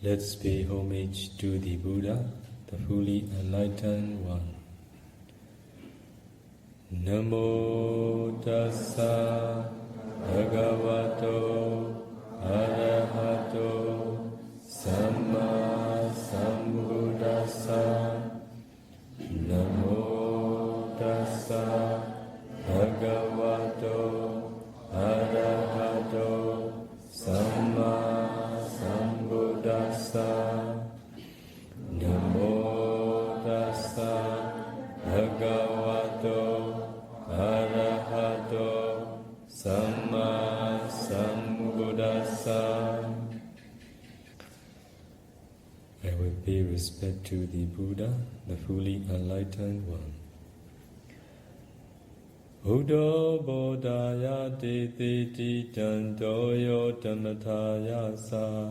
Let's pay homage to the Buddha, the fully enlightened one. Namo tassa bhagavato arahato samma sambuddhassa. Namo tassa bhagavato arahato samma sambuddhassa. Namo tassa bhagavato arahato samma sambuddhassa. I will pay respect to the Buddha, the fully enlightened one. Udo bodhaya te te ti tantoyo dhammataya sa.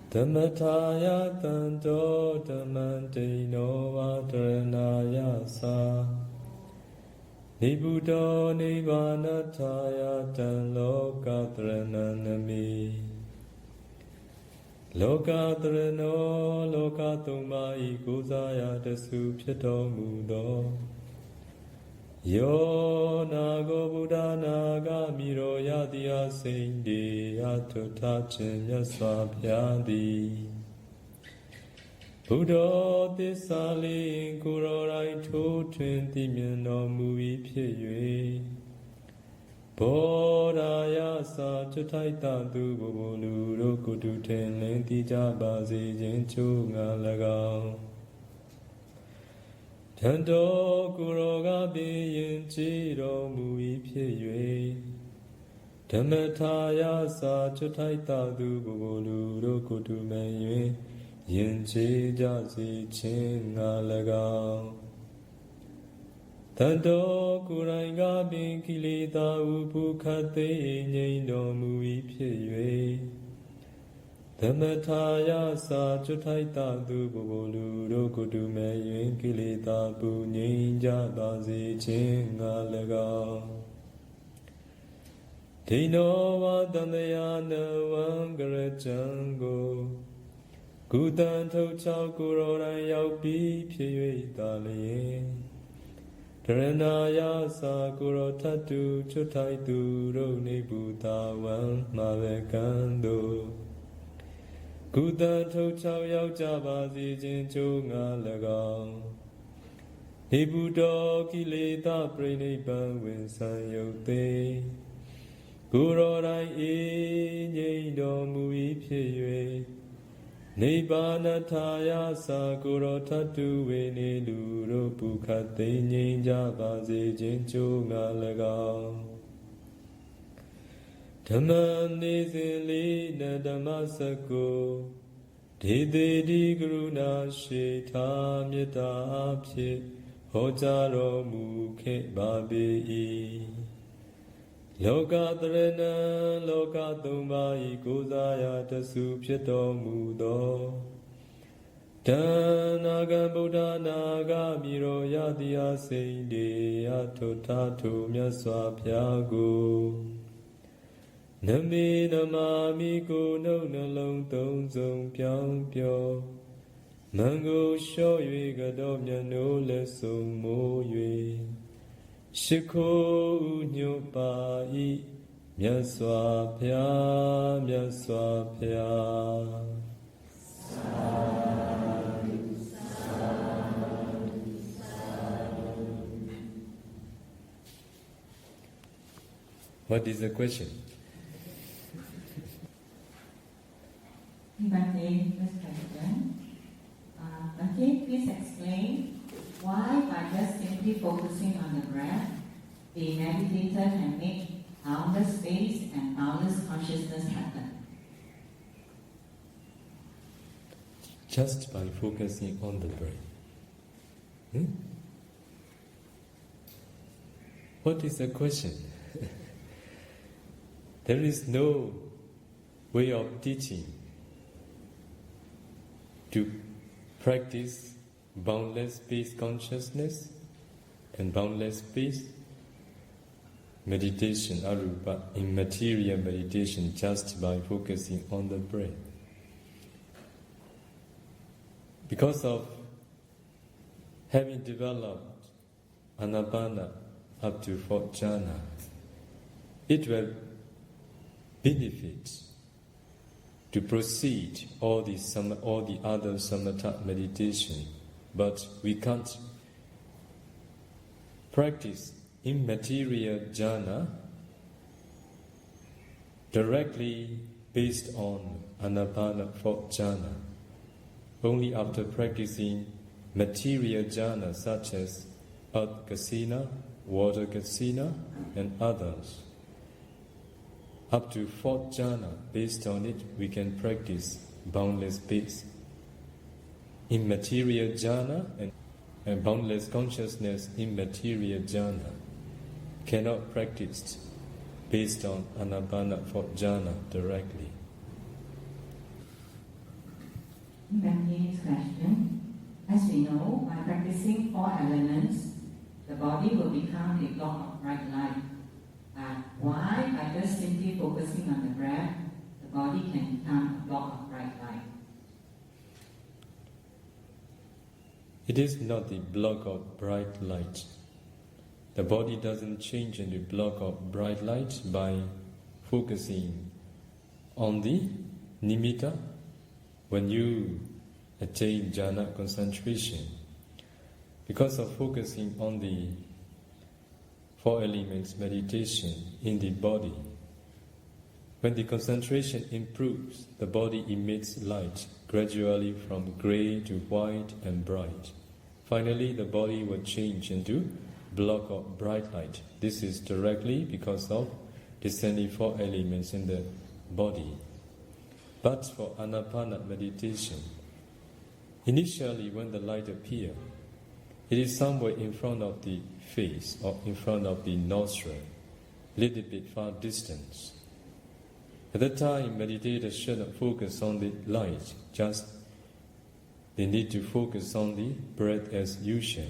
Dhammataya tanto dhammantino vadranaya sa. Nibuddho nivanataya tan lokatrananami. Lokatrano lokatuma ikuzaya dasu pyato mudo. Yo nago Buddha naga miro yadiya sindi atutachin yaswa pyadi. Buddha tisali kurorai tutun timyan no mui pye. Bodhaya sa chutaita tu bubulu rokutu ten lenti jabasi jinchu ngalagao. Tanto kuroga biyin chiro mui pye. Dhammataya sa chutaita tu bubulu rokutu men yin chi jasi chin ngalagao. Tanto kuranga bin kilita upu kate nyin do mui pye. Dhammataya sa chutaita tu bubulu rokutu me yin kilita pu nyin jabasi chin ngalagao. Dino va dhamaya navam garajango. Kudan to chao kuroran yau pi pye daliye. Dharanaya sa kuro tatu chutai tu ro ni buddha wan mavekando. Kudan to chao yau jabasi jin chu nga lagao. Ni buddha kileta pranipan win san yote. Kuro rai e nyi do mui pye. Nibbanataya sa kuro tatu we ne luro pukhate nyin jabasi jinchu nga lagao. Dhamman nizin li na dhammasako. Dede di karuna sheta metta apye hojaro mukhe babi. Lokatrana lokatumma ikuzaya dasu pyato mudo. Danaga Buddha naga miro yadiya sindi atutatu myaswa pyago. Nami namami ko no nalong tong zong pyang pyo. Mango sho yue gado myano le song mo yue. Shikho unyo pa i myaswa pya myaswa pya. What is the question? Bhante, first question. Bhante, please explain why by just simply focusing on the breath, the meditator can make boundless space and boundless consciousness happen. Just by focusing on the breath. What is the question? There is no way of teaching to practice boundless peace consciousness and boundless peace meditation, arupa, immaterial meditation, just by focusing on the breath. Because of having developed Anapana up to 4th jhana, it will benefit to proceed all the other samatha meditation, but we can't practice immaterial jhana directly based on Anapana 4th jhana. Only after practicing material jhana such as earth kasina, water kasina, and others, up to 4th jhana, based on it we can practice boundless peace. Immaterial jhana and boundless consciousness, immaterial jhana, cannot practice based on Anapana 4th jhana directly. Next question. As we know, by practicing 4 elements, the body will become a block of bright light. But why, by just simply focusing on the breath, the body can become a block of bright light? It is not the block of bright light. The body doesn't change into a block of bright light by focusing on the nimitta when you attain jhana concentration. Because of focusing on the 4 elements meditation in the body, when the concentration improves, the body emits light gradually from grey to white and bright. Finally, the body will change into block of bright light. This is directly because of descending 4 elements in the body. But for Anapana meditation, initially when the light appears, it is somewhere in front of the face or in front of the nostril, little bit far distance. At that time, meditators should not focus on the light, just they need to focus on the breath as usual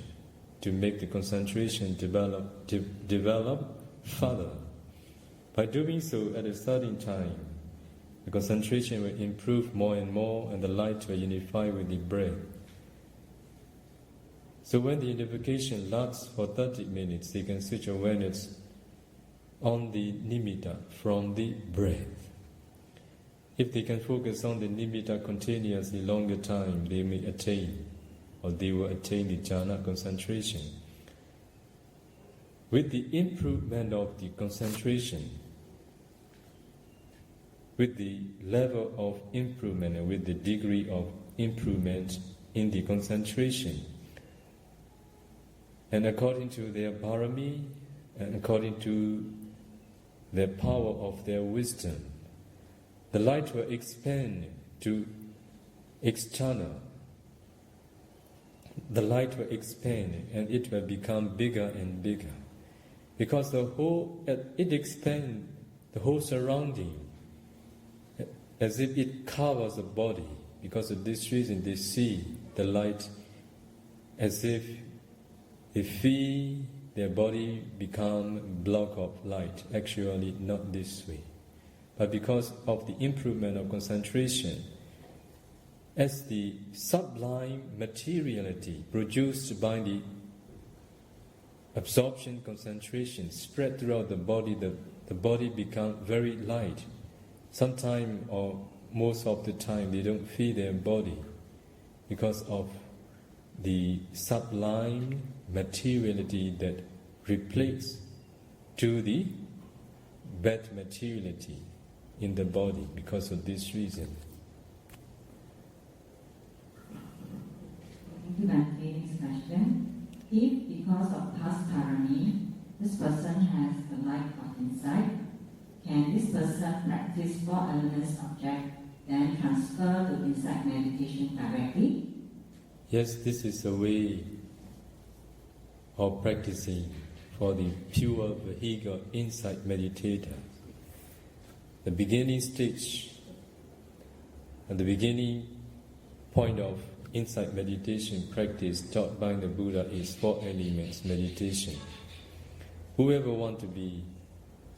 to make the concentration develop further. By doing so at a certain time, the concentration will improve more and more and the light will unify with the breath. So when the unification lasts for 30 minutes, they can switch awareness on the nimitta from the breath. If they can focus on the nimitta continuously longer time, they may attain or they will attain the jhana concentration. With the improvement of the concentration, with the level of improvement and with the degree of improvement in the concentration, and according to their parami and according to the power of their wisdom, the light will expand to external. The light will expand and it will become bigger and bigger. Because it expands the whole surrounding as if it covers the body. Because of this reason they see the light as if they feel their body become a block of light. Actually not this way. But because of the improvement of concentration, as the sublime materiality produced by the absorption concentration spread throughout the body becomes very light. Sometimes or most of the time they don't feel their body because of the sublime materiality that replaces to the bad materiality in the body because of this reason. Thank you, Bhante. Next question. If because of past parami, this person has the light of insight, can this person practice 4 elements object, then transfer to insight meditation directly? Yes, this is a way of practicing for the pure vehicle insight meditator. The beginning stage and the beginning point of insight meditation practice taught by the Buddha is 4 elements meditation. Whoever want to be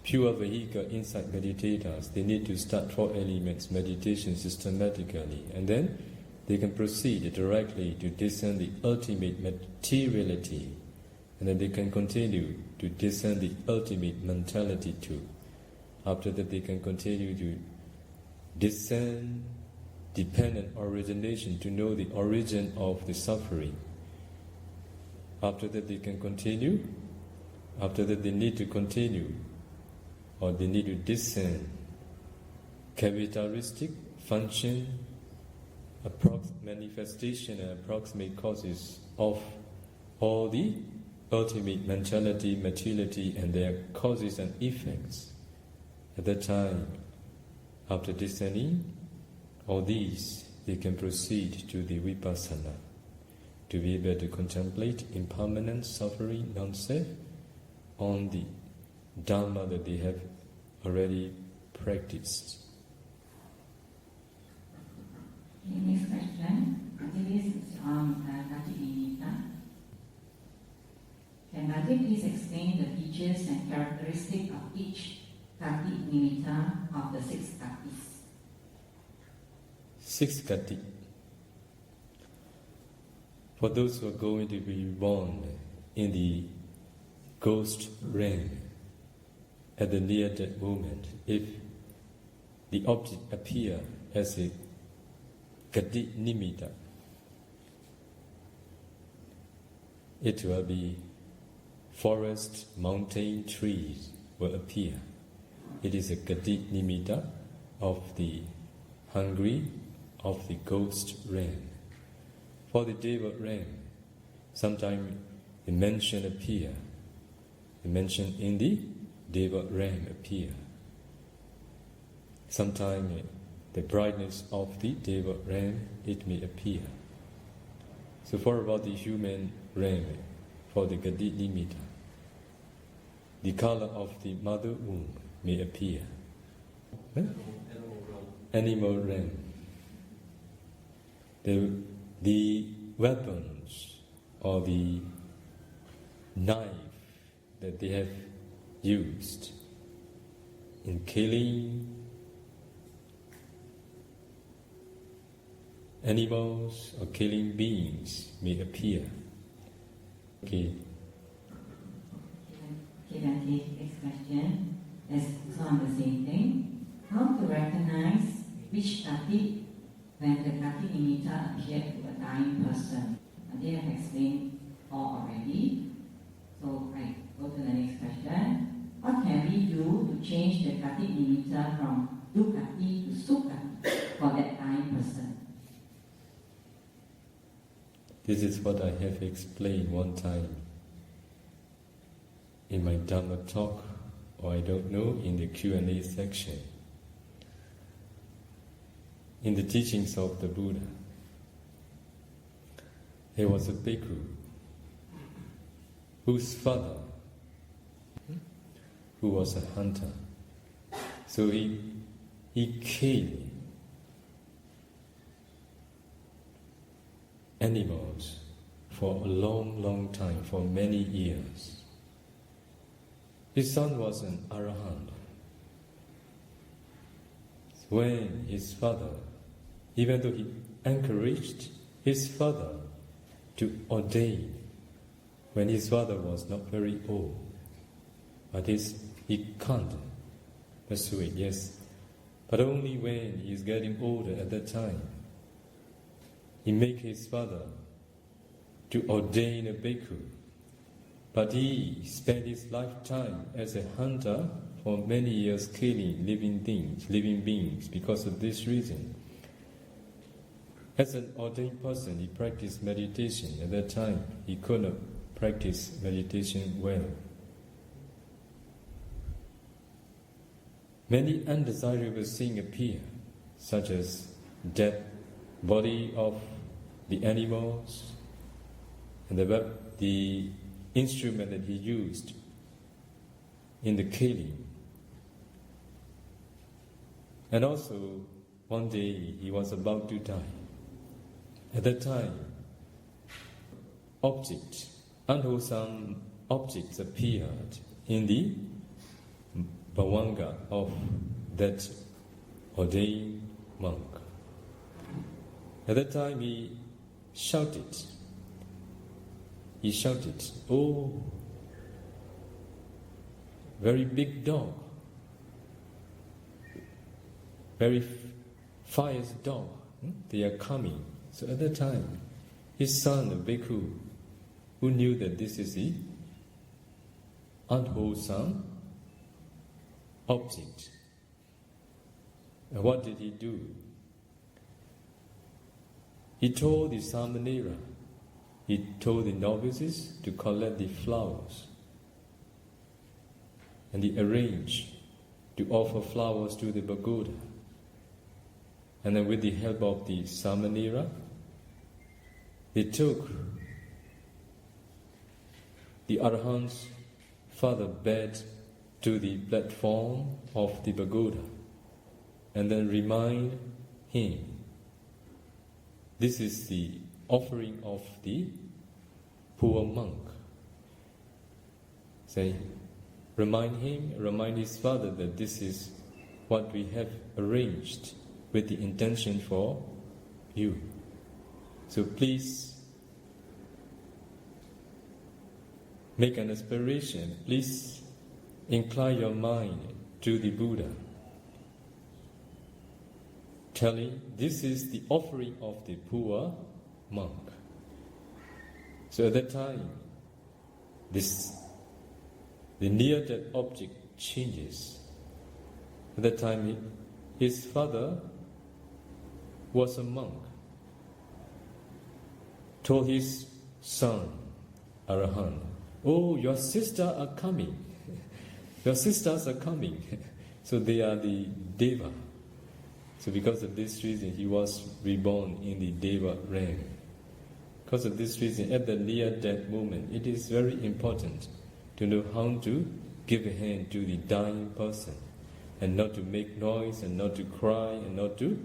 pure vehicle insight meditators, they need to start 4 elements meditation systematically and then they can proceed directly to discern the ultimate materiality, and then they can continue to discern the ultimate mentality too. After that, they can continue to discern dependent origination to know the origin of the suffering. After that, they can continue. After that, they need to continue, or they need to discern characteristic, function, manifestation and approximate causes of all the ultimate mentality, materiality, and their causes and effects. At that time, after discerning all these, they can proceed to the vipassana, to be able to contemplate impermanent suffering, non-self, on the Dhamma that they have already practiced. Next question. This is on Kati Nimitta. Can Bhante please explain the features and characteristics of each Kati Nimitta of the 6 Katis? 6 Kati. For those who are going to be born in the ghost realm at the near-death moment, if the object appear as a Kati Nimitta, it will be forest, mountain, trees will appear. It is a Kati Nimitta of the hungry, of the ghost realm. For the Deva realm, sometimes the mention appear. The mention in the Deva realm appear. Sometimes the brightness of the Deva realm, it may appear. So for about the human realm, for the Kati Nimitta, the color of the mother womb may appear. Animal realm. The weapons or the knife that they have used in killing animals or killing beings may appear. Okay. Next question is also on the same thing. How to recognize which Kati when the Kati Nimitta appeared to a dying person? They have explained all already. So I go to the next question. What can we do to change the Kati Nimitta from Dukkati to Sukkati for that dying person? This is what I have explained one time in my Dhamma talk, or I don't know, in the Q&A section. In the teachings of the Buddha, there was a bhikkhu whose father, who was a hunter, so he killed animals for a long time, for many years. His son was an arahant. When his father, even though he encouraged his father to ordain, when his father was not very old, but he can't persuade, yes, but only when he is getting older at that time, he made his father to ordain a bhikkhu. But he spent his lifetime as a hunter for many years, killing living beings. Because of this reason, as an ordained person, he practiced meditation. At that time, he could not practice meditation well. Many undesirable things appear, such as dead body of the animals, and the instrument that he used in the killing. And also, one day he was about to die. At that time, unwholesome objects appeared in the bhavanga of that ordained monk. At that time he shouted, "Oh, very big dog, very fierce dog, they are coming." So at that time, his son, the bhikkhu, who knew that this is the unwholesome object, and what did he do? He told the samanera, he told the novices to collect the flowers, and he arranged to offer flowers to the pagoda. And then with the help of the samanera, they took the Arahant's father bed to the platform of the pagoda and then remind him, this is the offering of the poor monk. Say, remind his father that this is what we have arranged with the intention for you. So please make an aspiration. Please incline your mind to the Buddha, telling this is the offering of the poor monk. So at that time, the near-death object changes. At that time, his father was a monk, told his son, Arahant, "Oh, your sisters are coming. Your sisters are coming." So they are the Deva. So because of this reason, he was reborn in the Deva rank. Because of this reason, at the near-death moment, it is very important to know how to give a hand to the dying person, and not to make noise, and not to cry, and not to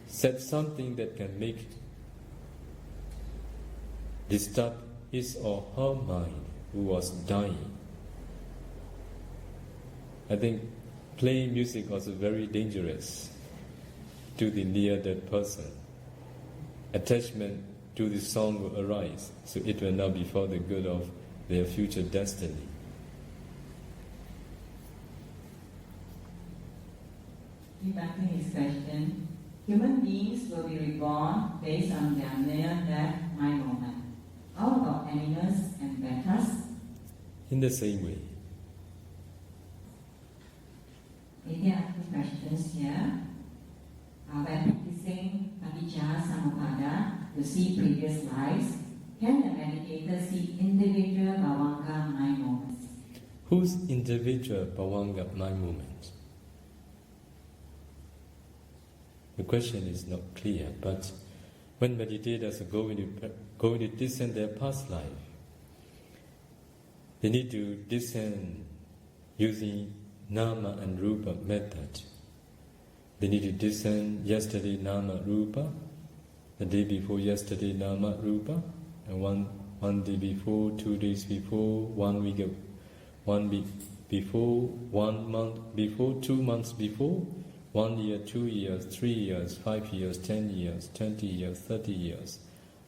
say something that can disturb his or her mind who was dying. I think playing music was very dangerous to the near-dead person. Attachment to the song will arise, so it will not be for the good of their future destiny. Regarding his question, human beings will be reborn based on their near-death mind moment. How about animals and betas? In the same way. Maybe I have two questions here. By practicing Paticca Samuppada to see previous lives, can the meditator see individual bhavanga mind moments? Whose individual bhavanga mind moment? The question is not clear, but when meditators are going to discern their past life, they need to discern using nama and rupa method. They need to discern yesterday nama rupa, the day before yesterday nama rupa, and one day before, 2 days before, 1 week before, 1 month before, 2 months before, 1 year, 2 years, 3 years, 5 years, 10 years, 20 years, 30 years,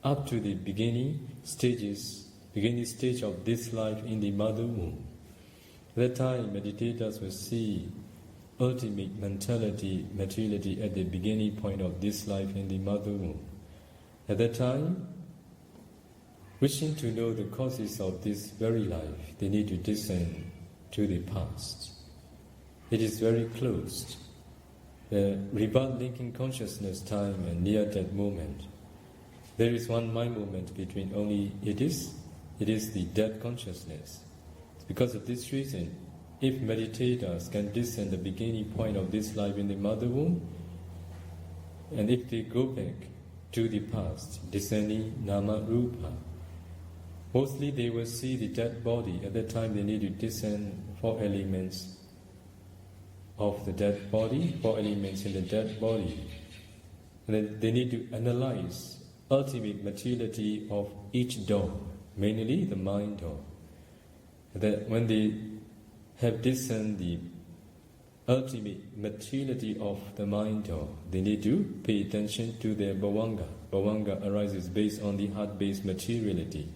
up to the beginning stage of this life in the mother womb. At that time, meditators will see ultimate materiality at the beginning point of this life in the mother womb. At that time, wishing to know the causes of this very life, they need to discern to the past. It is very close. The rebirth linking consciousness time and near-death moment. There is one mind moment between only it is the death consciousness. Because of this reason, if meditators can discern the beginning point of this life in the mother womb, and if they go back to the past, discerning nama rupa, mostly they will see the dead body. At that time they need to discern 4 elements of the dead body, 4 elements in the dead body. And then they need to analyze ultimate materiality of each door, mainly the mind door. That when they have discerned the ultimate materiality of the mind, or they need to pay attention to their bhavanga. Bhavanga arises based on the heart-based materiality.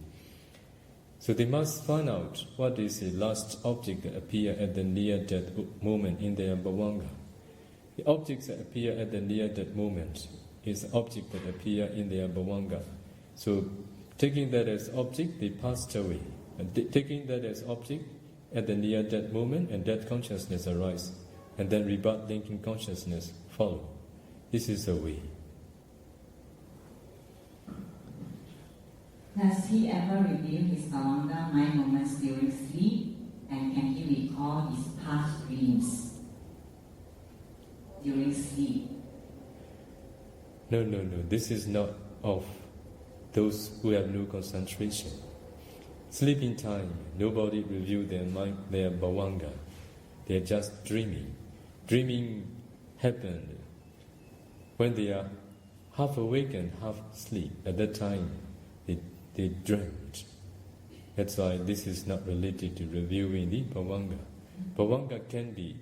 So they must find out what is the last object that appear at the near-death moment in their bhavanga. The objects that appear at the near-death moment is object that appear in their bhavanga. So taking that as object, they passed away. And taking that as object at the near-death moment, and death consciousness arise, and then rebirth linking consciousness follow. This is the way. Does he ever review his bhavanga mind moments during sleep, and can he recall his past dreams during sleep? No. This is not of those who have no concentration. Sleeping time, nobody review their mind, their bhavanga. They are just dreaming. Dreaming happened when they are half awake and half asleep. At that time, they dreamt. That's why this is not related to reviewing the bhavanga. Bhavanga can be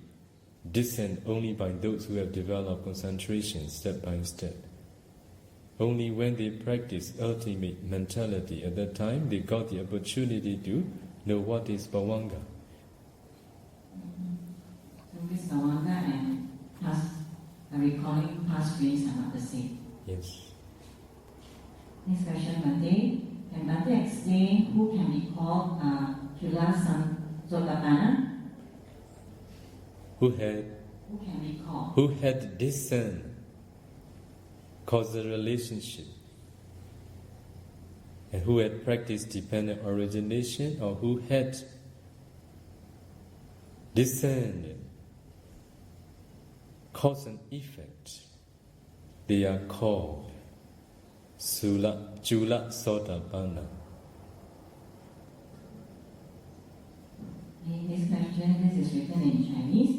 discerned only by those who have developed concentration step by step. Only when they practice ultimate mentality at that time, they got the opportunity to know what is bhavanga. So this bhavanga and past, recalling past dreams are not the same. Yes. Next question, Bhante. Can Bhante explain who can be called Kula Sotapana? Who can be called? Who had discerned causal relationship, and who had practiced dependent origination, or who had discerned cause and effect, they are called Chula Sotapanna. In this question, this is written in Chinese.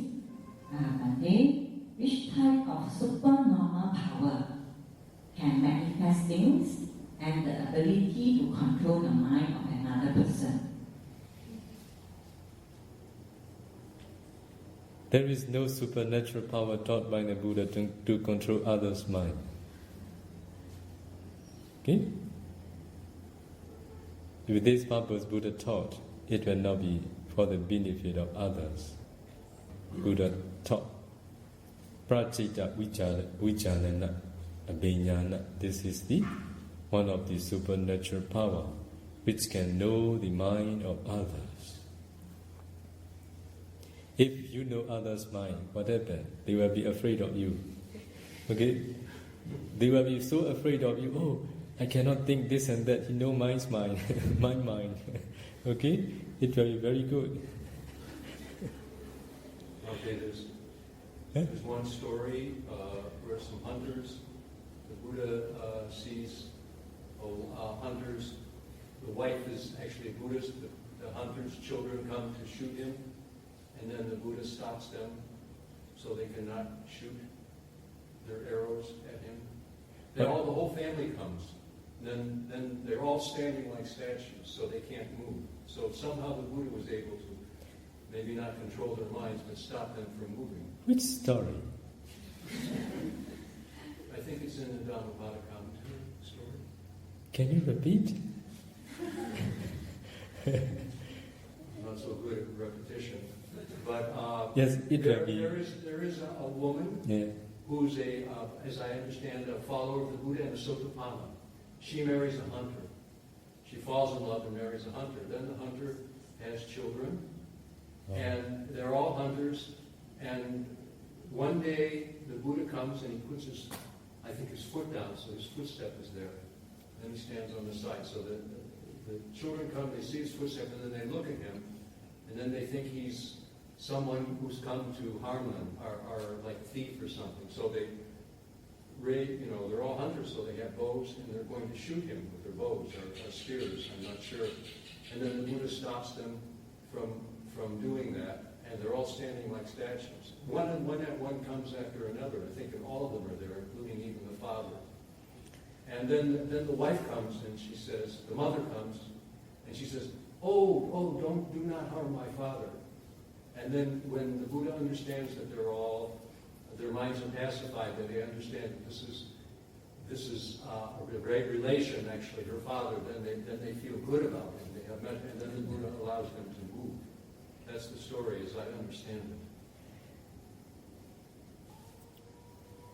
Bhante, which type of supernormal power can manifest things and the ability to control the mind of another person? There is no supernatural power taught by the Buddha to control others' mind. Okay? With this purpose Buddha taught, it will not be for the benefit of others. Buddha taught Prachita Vicharana Abhinyana. This is the one of the supernatural power which can know the mind of others. If you know others' mind, what happens? They will be afraid of you. Okay? They will be so afraid of you. Oh, I cannot think this and that. You know my mind, my mind. Okay? It will be very good. Okay, there's one story where some hunters, the Buddha sees hunters. The wife is actually a Buddhist. The hunters' children come to shoot him, and then the Buddha stops them so they cannot shoot their arrows at him. Then the whole family comes. Then they're all standing like statues, so they can't move. So somehow the Buddha was able to maybe not control their minds, but stop them from moving. Which story? I think it's in the Dhammapada commentary story. Can you repeat? I'm not so good at repetition. But yes, it will be. There is a woman who's as I understand, a follower of the Buddha and a Sotapanna. She marries a hunter. She falls in love and marries a hunter. Then the hunter has children, and they're all hunters. And one day the Buddha comes and he puts his foot down, so his footstep is there. Then he stands on the side. So the children come, they see his footstep, and then they look at him, and then they think he's someone who's come to harm them, or like a thief or something. So they're all hunters, so they have bows, and they're going to shoot him with their bows or spears, I'm not sure. And then the Buddha stops them from doing that, and they're all standing like statues. One comes after another. I think all of them are there, including even the father. And then the wife comes, and she says, the mother comes, and she says, "Oh, do not harm my father." And then when the Buddha understands that their minds are pacified, that they understand that this is a great relation, actually, her father, then they feel good about him. They have met, and then the Buddha allows them to move. That's the story as I understand it.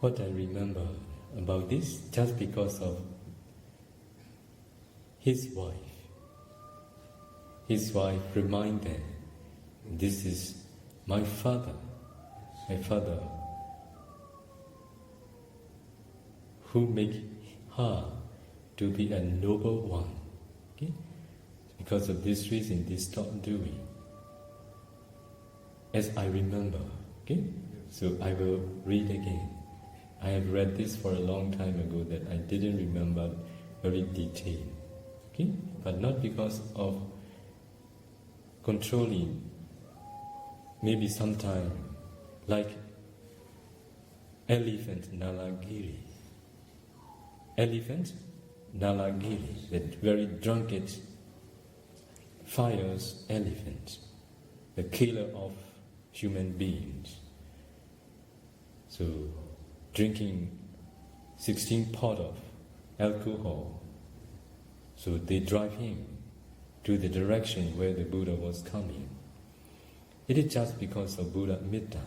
What I remember about this, just because of his wife. His wife reminded, this is my father who make her to be a noble one. Okay? Because of this reason, they stopped doing. As I remember, okay? So I will read again. I have read this for a long time ago that I didn't remember very detailed. Okay? But not because of controlling, maybe sometime like elephant Nalagiri. Elephant Nalagiri, that very drunkard, fires elephant, the killer of human beings. So, drinking 16 pot of alcohol. So they drive him to the direction where the Buddha was coming. It is just because of Buddha Metta.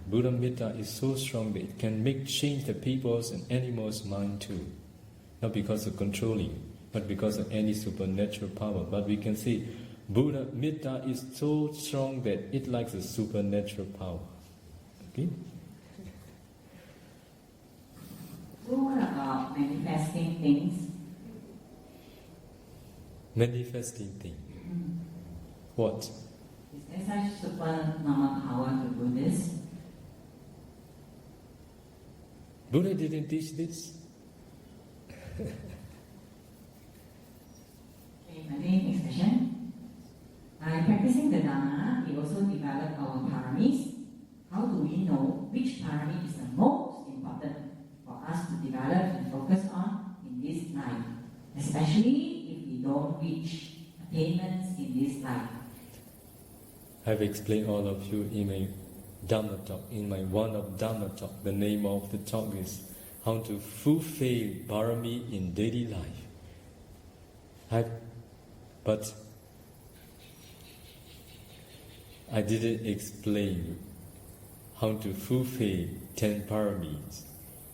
Buddha Metta is so strong that it can change the people's and animals' mind too. Not because of controlling, but because of any supernatural power. But we can see Buddha Metta is so strong that it likes a supernatural power. Okay? So what about manifesting things? Manifesting thing. What? Is there such super normal power to do this? Buddha didn't teach this. Okay, next question. By practicing the Dharma, we also develop our paramis. How do we know which parami is the most important for us to develop and focus on in this life, especially if we don't reach attainments in this life? I've explained all of you in my Dhamma talk, in my one of Dhamma talk. The name of the talk is how to fulfill Bharami in daily life. But I didn't explain how to fulfill 10 Paramis.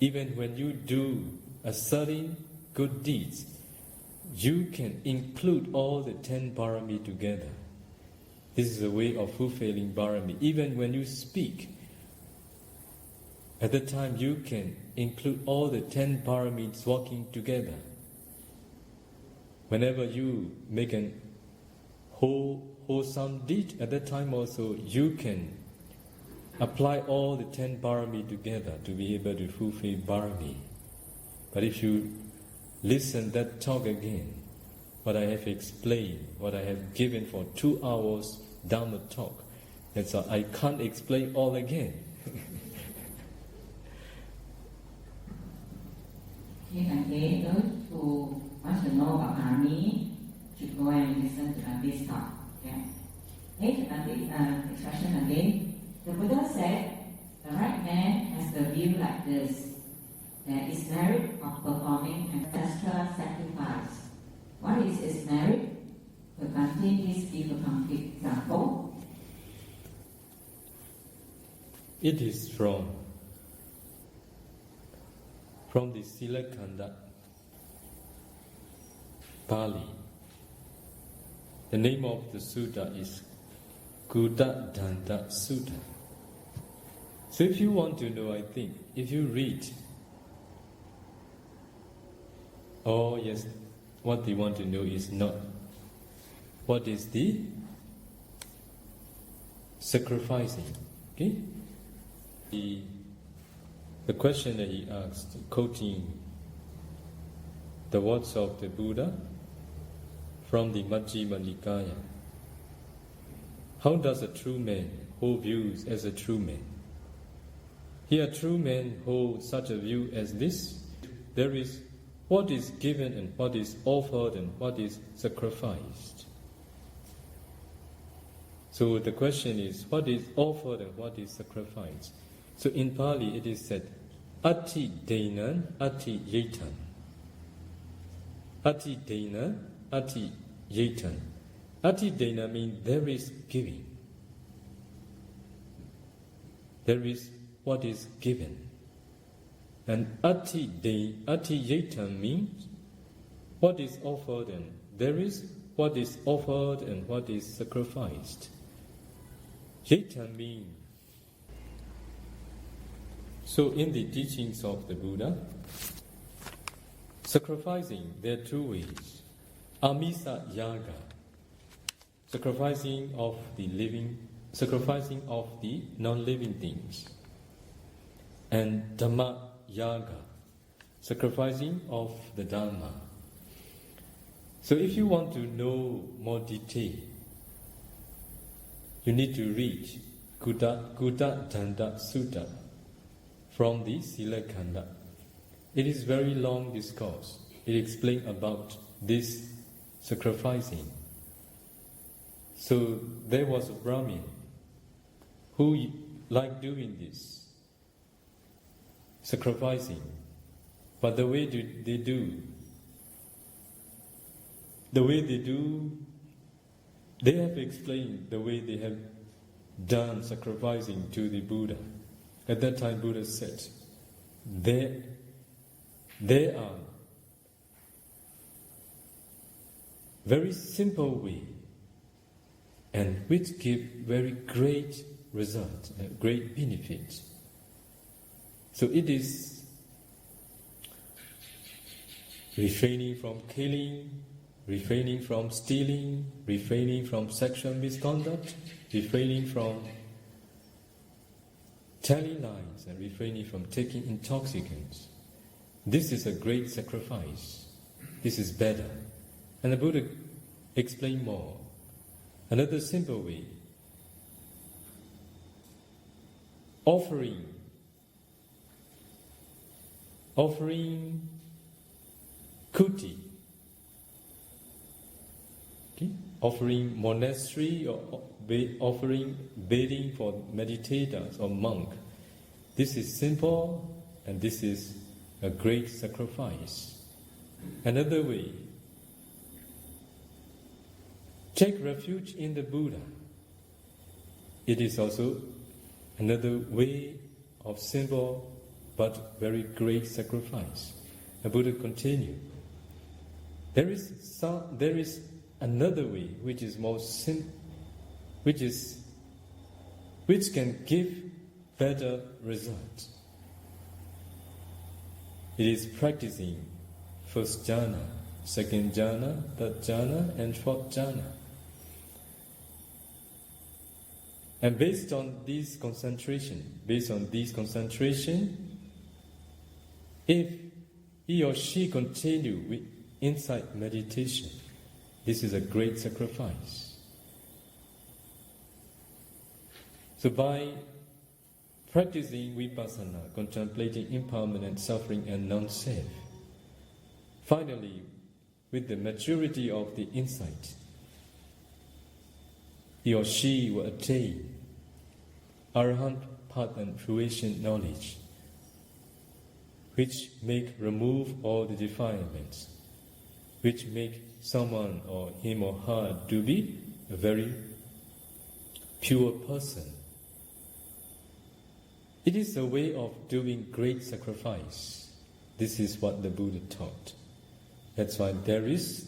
Even when you do a certain good deeds, you can include all the 10 Parami together. This is a way of fulfilling Bharami. Even when you speak, at the time you can include all the 10 Paramis working together. Whenever you make an wholesome deed, at that time also you can apply all the 10 Parami together to be able to fulfill Bharami. But if you listen that talk again, what I have explained, what I have given for 2 hours Dhamma talk, that's why I can't explain all again. Okay, those who want to know about Parami should go and listen to this talk. Okay. Next question again. The Buddha said, the right man has the view like this. There is merit of performing an ancestral sacrifice. What is its merit? Could Bhante please give a concrete example? It is from the Silakanda Pali. The name of the sutta is Kuta Danta Sutta. So if you want to know, I think, if you read, oh yes, what they want to know is not what is the sacrificing. Okay? The question that he asked, quoting the words of the Buddha from the Majjhima Nikaya. How does a true man hold views as a true man? Here, true men hold such a view as this. There is what is given and what is offered and what is sacrificed. So the question is, what is offered and what is sacrificed? So in Pali it is said, Ati Dainan, Ati Yetan. Ati Dana, Ati Yetan. Ati Dana means there is giving. There is what is given. And Ati Yetan means what is offered and there is what is offered and what is sacrificed. Yetan means. So in the teachings of the Buddha, sacrificing, there are two ways. Amisa yaga, sacrificing of the living, sacrificing of the non-living things. And Dhamma yaga, sacrificing of the Dhamma. So if you want to know more detail, you need to read Kuta Danda Sutta from the Sila Khanda. It is very long discourse. It explains about this sacrificing. So there was a Brahmin who liked doing this, sacrificing. But the way they do, they have explained the way they have done sacrificing to the Buddha. At that time Buddha said, there are very simple way and which give very great result, great benefit. So it is refraining from killing, refraining from stealing, refraining from sexual misconduct, refraining from telling lies, and refraining from taking intoxicants. This is a great sacrifice. This is better. And the Buddha explained more. Another simple way, offering kuti, okay? Offering monastery or offering bathing for meditators or monk. This is simple and this is a great sacrifice. Another way, take refuge in the Buddha. It is also another way of simple but very great sacrifice. The Buddha continued. There is another way which is more simple, which can give better results. It is practicing first jhana, second jhana, third jhana, and fourth jhana. And based on this concentration, if he or she continue with insight meditation, this is a great sacrifice. So by practicing vipassana, contemplating impermanent suffering and non-self, finally, with the maturity of the insight, he or she will attain arahant path and fruition knowledge, which remove all the defilements, which make someone or him or her to be a very pure person. It is a way of doing great sacrifice. This is what the Buddha taught. That's why there is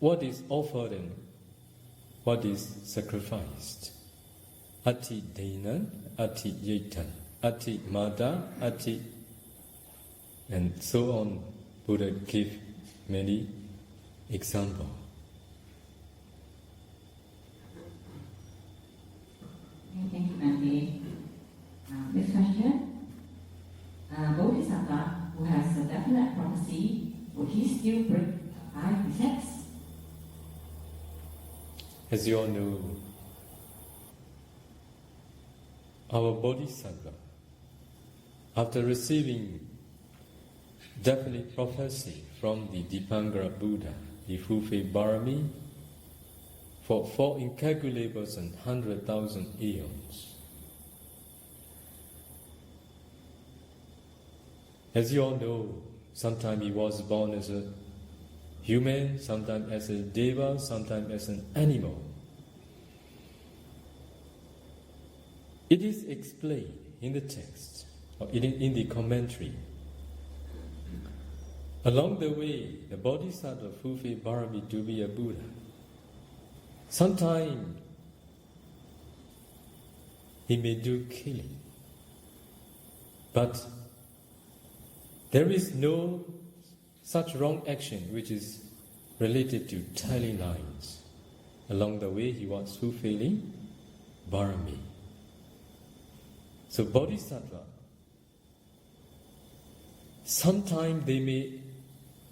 what is offered and what is sacrificed. Ati Dainan, Ati Yetan, Ati Mada, Ati, and so on. Buddha gave many examples. Thank you, Bhante. This question, Bodhisattva who has a definite prophecy, would he still break 5 precepts? As you all know, our Bodhisattva, after receiving definite prophecy from the Dipangara Buddha, he fulfilled Barami for incalculable and 100,000 eons. As you all know, sometimes he was born as a human, sometimes as a deva, sometimes as an animal. It is explained in the text, or in the commentary. Along the way, the Bodhisattva fulfilled Bharami to be a Buddha. Sometimes he may do killing, but there is no such wrong action which is related to telling lies. Along the way, he was fulfilling Bharami. So Bodhisattva, sometimes they may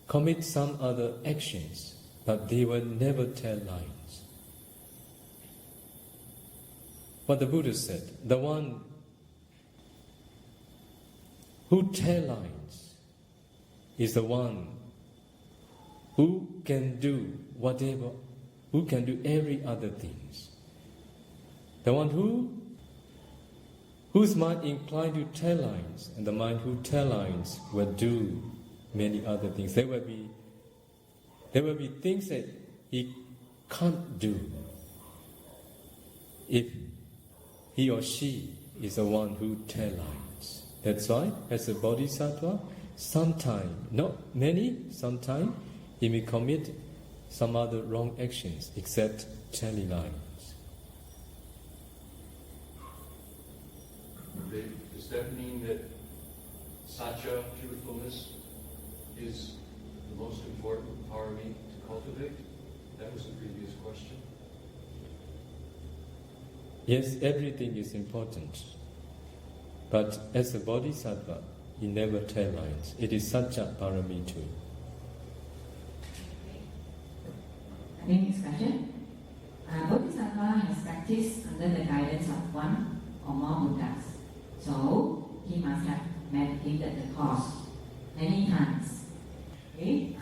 commit some other actions, but they will never tell lies. What the Buddha said, the one who tells lies is the one who can do whatever, who can do every other things. The one whose mind inclined to tell lies, and the mind who tells lies will do many other things. There will be things that he can't do if he or she is the one who tells lies. That's why, as a bodhisattva, sometimes, not many, sometimes he may commit some other wrong actions except telling lies. Does that mean that satya, truthfulness, is the most important parami to cultivate? That was the previous question. Yes, everything is important. But as a bodhisattva, he never tells lies. It is satya parami too. Next question. Bodhisattva has practiced under the guidance of one or more Buddhas. So he must have meditated the course many times. Okay?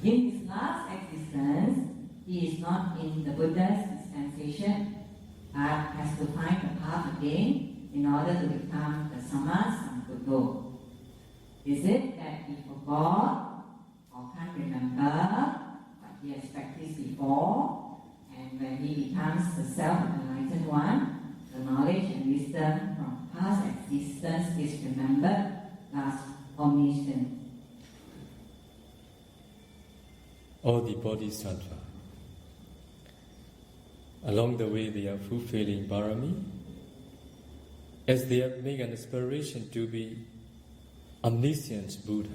In his last existence, he is not in the Buddha's dispensation, but has to find the path again in order to become the Sammasambuddho. Is it that he forgot or can't remember what he has practiced before, and when he becomes the self-enlightened one, the knowledge and wisdom from past existence is remembered, thus omniscient? All the bodhisattva, along the way they are fulfilling Bharami, as they have made an aspiration to be omniscient Buddha.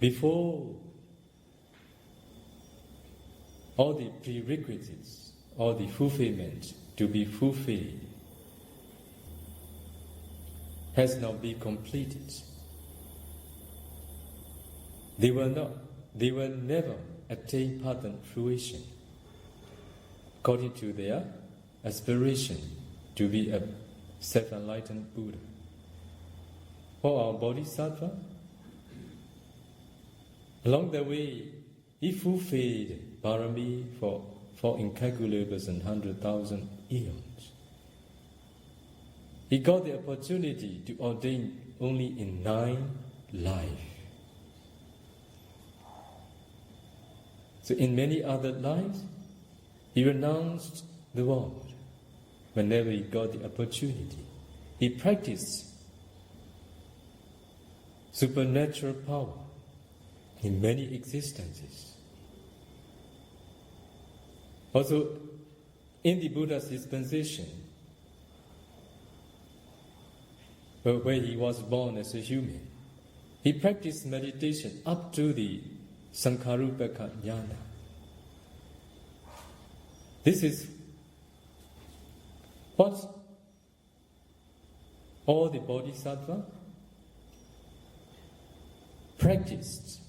Before all the prerequisites, all the fulfillment to be fulfilled has now been completed, they will never attain patent fruition according to their aspiration to be a self-enlightened Buddha. For our bodhisattva, along the way, he fulfilled Bharami for incalculable and 100,000 eons. He got the opportunity to ordain only in 9 lives. So in many other lives, he renounced the world whenever he got the opportunity. He practiced supernatural power in many existences. Also, in the Buddha's dispensation, where he was born as a human, he practiced meditation up to the Sankharupaka Jnana. This is what all the bodhisattva practiced.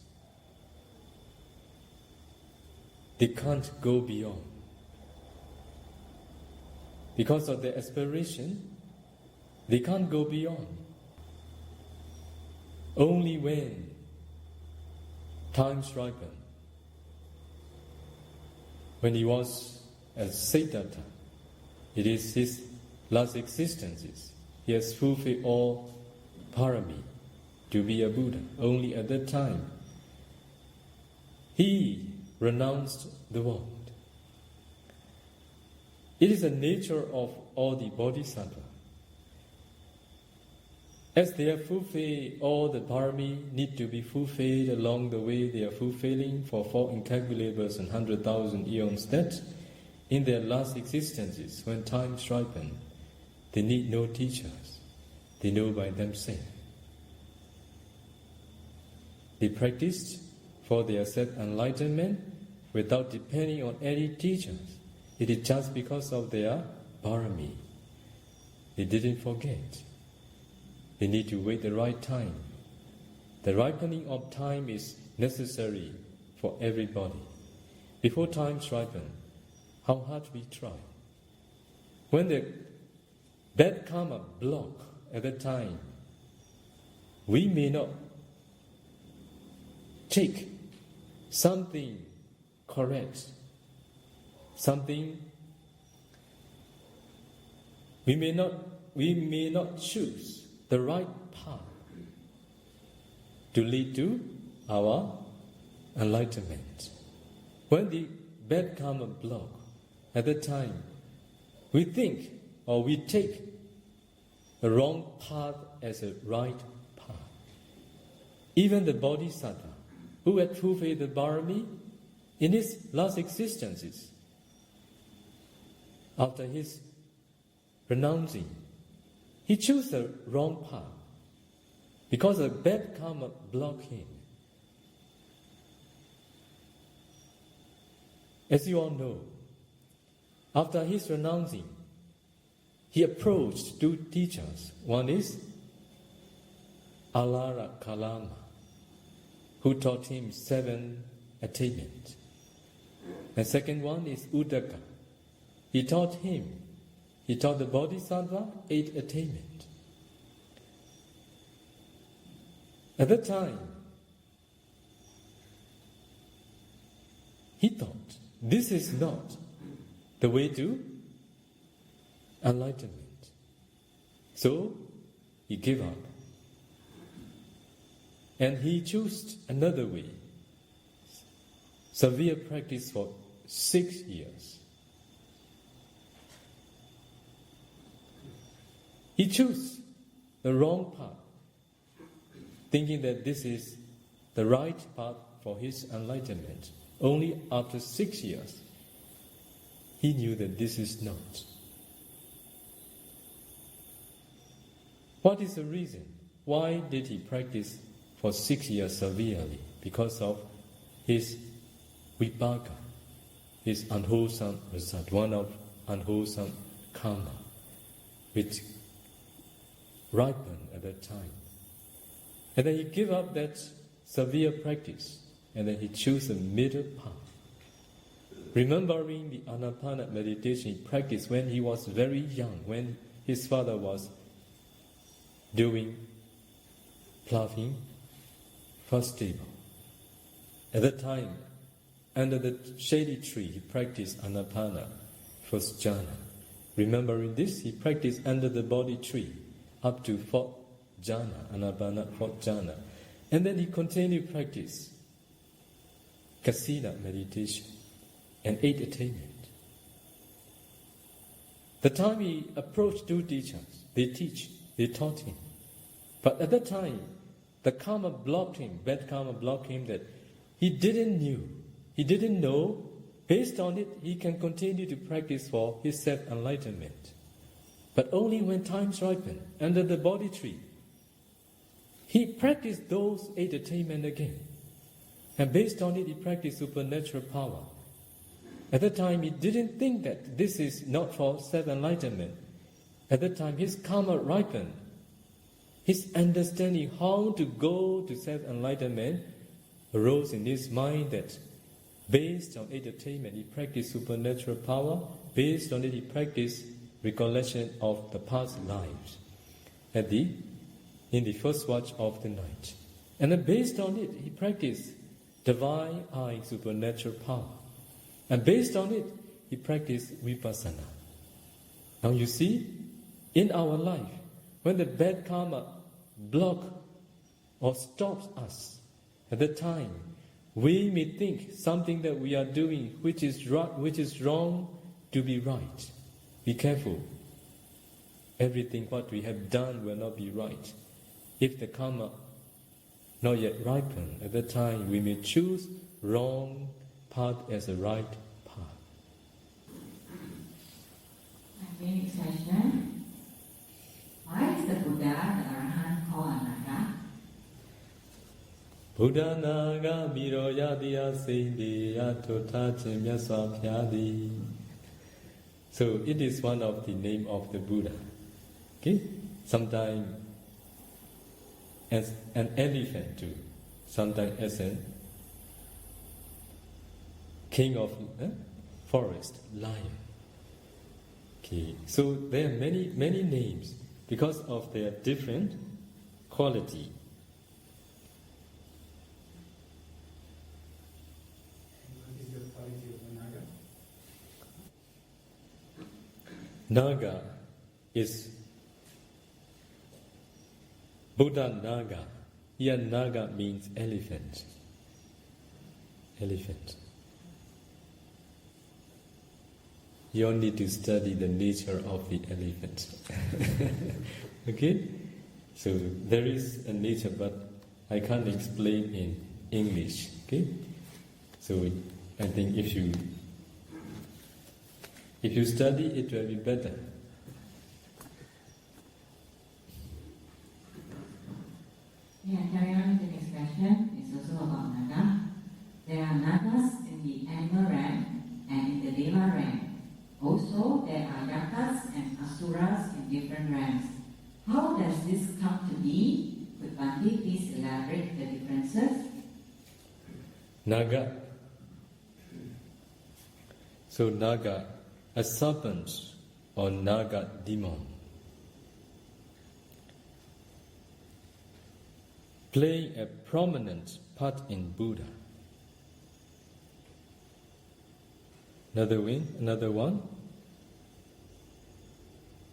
They can't go beyond. Because of their aspiration, they can't go beyond. Only when times ripen, when he was as Sayadaw, it is his last existences. He has fulfilled all parami to be a Buddha. Only at that time, he renounced the world. It is the nature of all the bodhisattvas. As they have fulfilled all the parami need to be fulfilled along the way, they are fulfilling for 4 incalculable and 100,000 eons, that in their last existences, when time ripen, they need no teachers. They know by themselves. They practiced for their self-enlightenment without depending on any teachers. It is just because of their parami. They didn't forget. They need to wait the right time. The ripening of time is necessary for everybody. Before time ripens, how hard we try. When the bad karma block at that time, we may not take something correct, something we may not choose the right path to lead to our enlightenment. When the bad karma block, at that time, we think or we take the wrong path as a right path. Even the bodhisattva, who had fulfilled the parami in his last existences, after his renouncing, he chose the wrong path because the bad karma blocked him. As you all know, after his renouncing, he approached 2 teachers. One is Alara Kalama, who taught him 7 attainments. The second one is Uddaka. He taught the Bodhisattva 8 attainments. At that time, he thought, this is not the way to enlightenment. So, he gave up. And he chose another way. Severe practice for 6 years. He chose the wrong path, thinking that this is the right path for his enlightenment. Only after 6 years, he knew that this is not. What is the reason? Why did he practice for 6 years severely? Because of his vipaka, his unwholesome result, one of unwholesome karma, which ripened at that time. And then he gave up that severe practice, and then he chose the middle path. Remembering the Anapana meditation he practiced when he was very young, when his father was doing ploughing first table. At that time, under the shady tree, he practiced Anapana first jhana. Remembering this, he practiced under the Bodhi tree up to 4th jhana, Anapana 4th jhana. And then he continued practice Kasina meditation and 8 attainment. The time he approached 2 teachers, they taught him. But at that time, the karma blocked him, bad karma blocked him, that he didn't know. Based on it, he can continue to practice for his self-enlightenment. But only when times ripen, under the Bodhi tree, he practiced those 8 attainments again. And based on it, he practiced supernatural power. At that time, he didn't think that this is not for self-enlightenment. At that time, his karma ripened. His understanding how to go to self-enlightenment arose in his mind, that based on 8 attainment, he practiced supernatural power. Based on it, he practiced recollection of the past lives in the first watch of the night. And then based on it, he practiced divine eye supernatural power. And based on it, he practiced vipassana. Now you see, in our life, when the bad karma blocks or stops us, at that time, we may think something that we are doing which is wrong to be right. Be careful. Everything what we have done will not be right. If the karma not yet ripened, at that time we may choose wrong path as a right path. Next question. Why is the Buddha, the Arahant, called Anaga? Buddha naga miro yadiya sindi atota chimya swapyadi. So it is one of the name of the Buddha. Okay? Sometimes as an elephant too. Sometimes as a king of forest, lion. Okay. So there are many names because of their different quality. Naga is Buddha Naga. Here Naga means elephant. Elephant. You all need to study the nature of the elephant. Okay? So there is a nature, but I can't explain in English. Okay? So I think if you study, it will be better. Yeah, carry on with the next question. It's also about Naga. There are Nagas in the animal realm and in the Deva realm. Also, there are Yakas and Asuras in different realms. How does this come to be? Could Bhante please elaborate the differences? Naga. So Naga, a serpent or Naga demon, playing a prominent part in Buddha. Another one,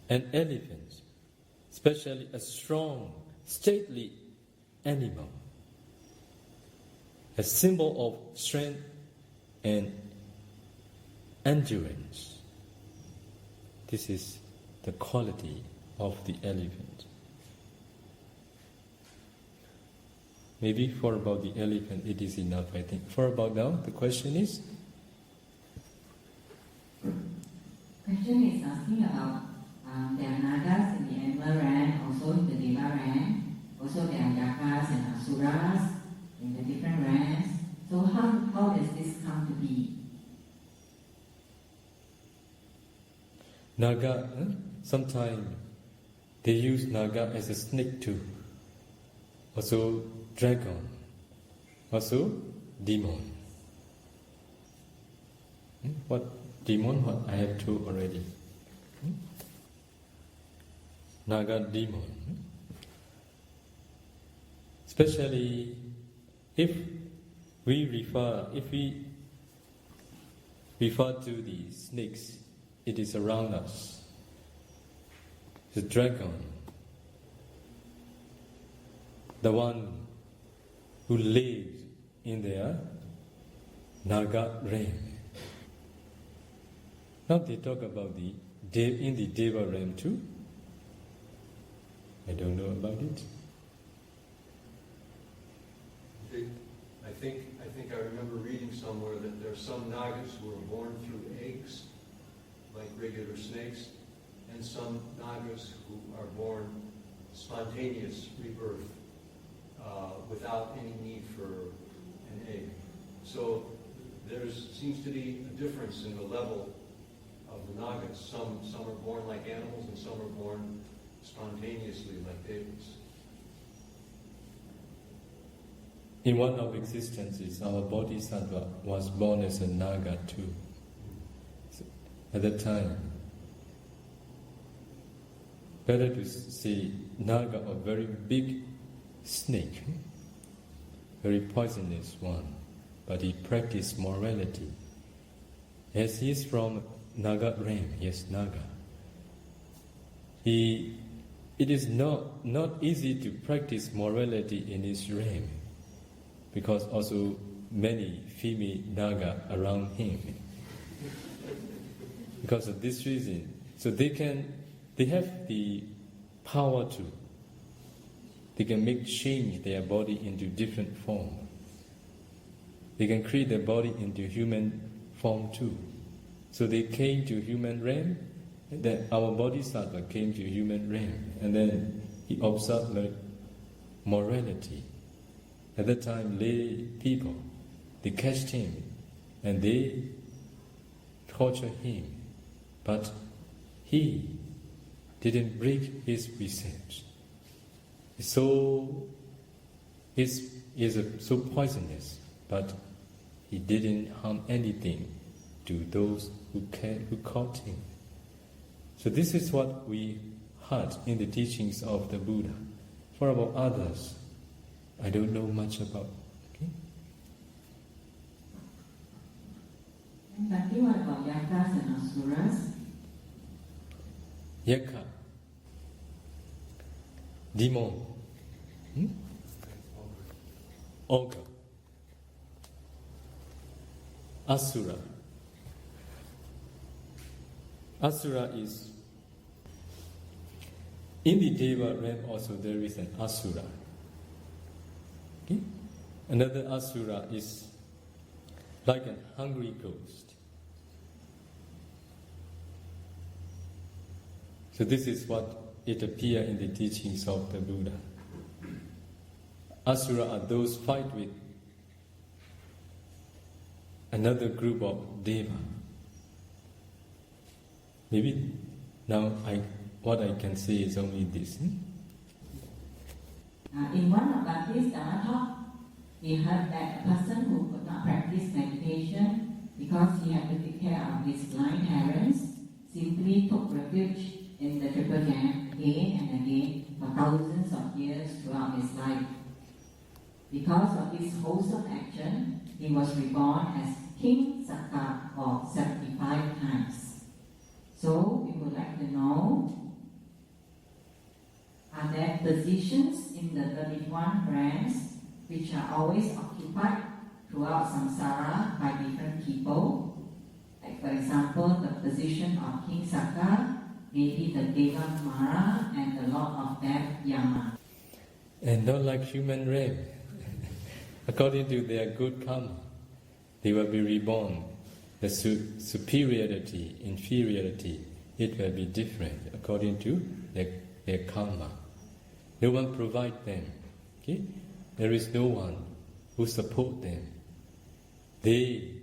an elephant, especially a strong, stately animal, a symbol of strength and endurance. This is the quality of the elephant. Maybe for about the elephant it is enough, I think. For about now, the question is? Question is asking about there are Nagas in the animal realm, also in the Deva realm. Also there are Yakas and Asuras in the different realms. So how does this come to be? Naga, sometimes they use Naga as a snake too. Also dragon. Also demon. What demon? What I have two already. Naga demon. Especially if we refer to the snakes, it is around us. The dragon, the one who lives in their Naga realm. Now they talk about in the Deva realm too. I don't know about it. I think I remember reading somewhere that there are some Nagas who are born through eggs, like regular snakes, and some Nagas who are born spontaneous rebirth, without any need for an egg. So there seems to be a difference in the level of the Nagas. Some are born like animals and some are born spontaneously like babies. In one of existences, our Bodhisattva was born as a Naga too. So at that time, better to say Naga, a very big snake, very poisonous one, but he practiced morality. Yes, he is from Naga realm. Yes, Naga. It is not easy to practice morality in his realm, because also many female Naga around him. Because of this reason, so they have the power to. They can change their body into different form. They can create their body into human form too. So they came to human realm, and then our bodhisattva came to human realm, and then he observed morality. At that time, lay people, they catched him and they tortured him, but he didn't break his precepts. So is so poisonous, but he didn't harm anything to those who caught him. So this is what we heard in the teachings of the Buddha. For about others, I don't know much about. Okay? And what about yakas and asuras? Yaka, demon, ogre, asura. Asura is, in the Deva realm also there is an asura. Okay? Another asura is like a hungry ghost. So this is what it appears in the teachings of the Buddha. Asura are those fight with another group of Deva. Maybe now what I can say is only this. In one of Bhakti's Dhamma talk, we heard that a person who could not practice meditation because he had to take care of his blind parents simply took refuge in the Triple Gap again and again for thousands of years throughout his life. Because of this wholesome action, he was reborn as King Sakka for 75 times. So we would like to know, are there positions in the 31 brands which are always occupied throughout samsara by different people? Like for example, the position of King Sakka, maybe the Deva Mara and the Lord of Death Yama. And not like human realm. According to their good karma, they will be reborn. The superiority, inferiority, it will be different according to their karma. No one provides them. Okay? There is no one who supports them. They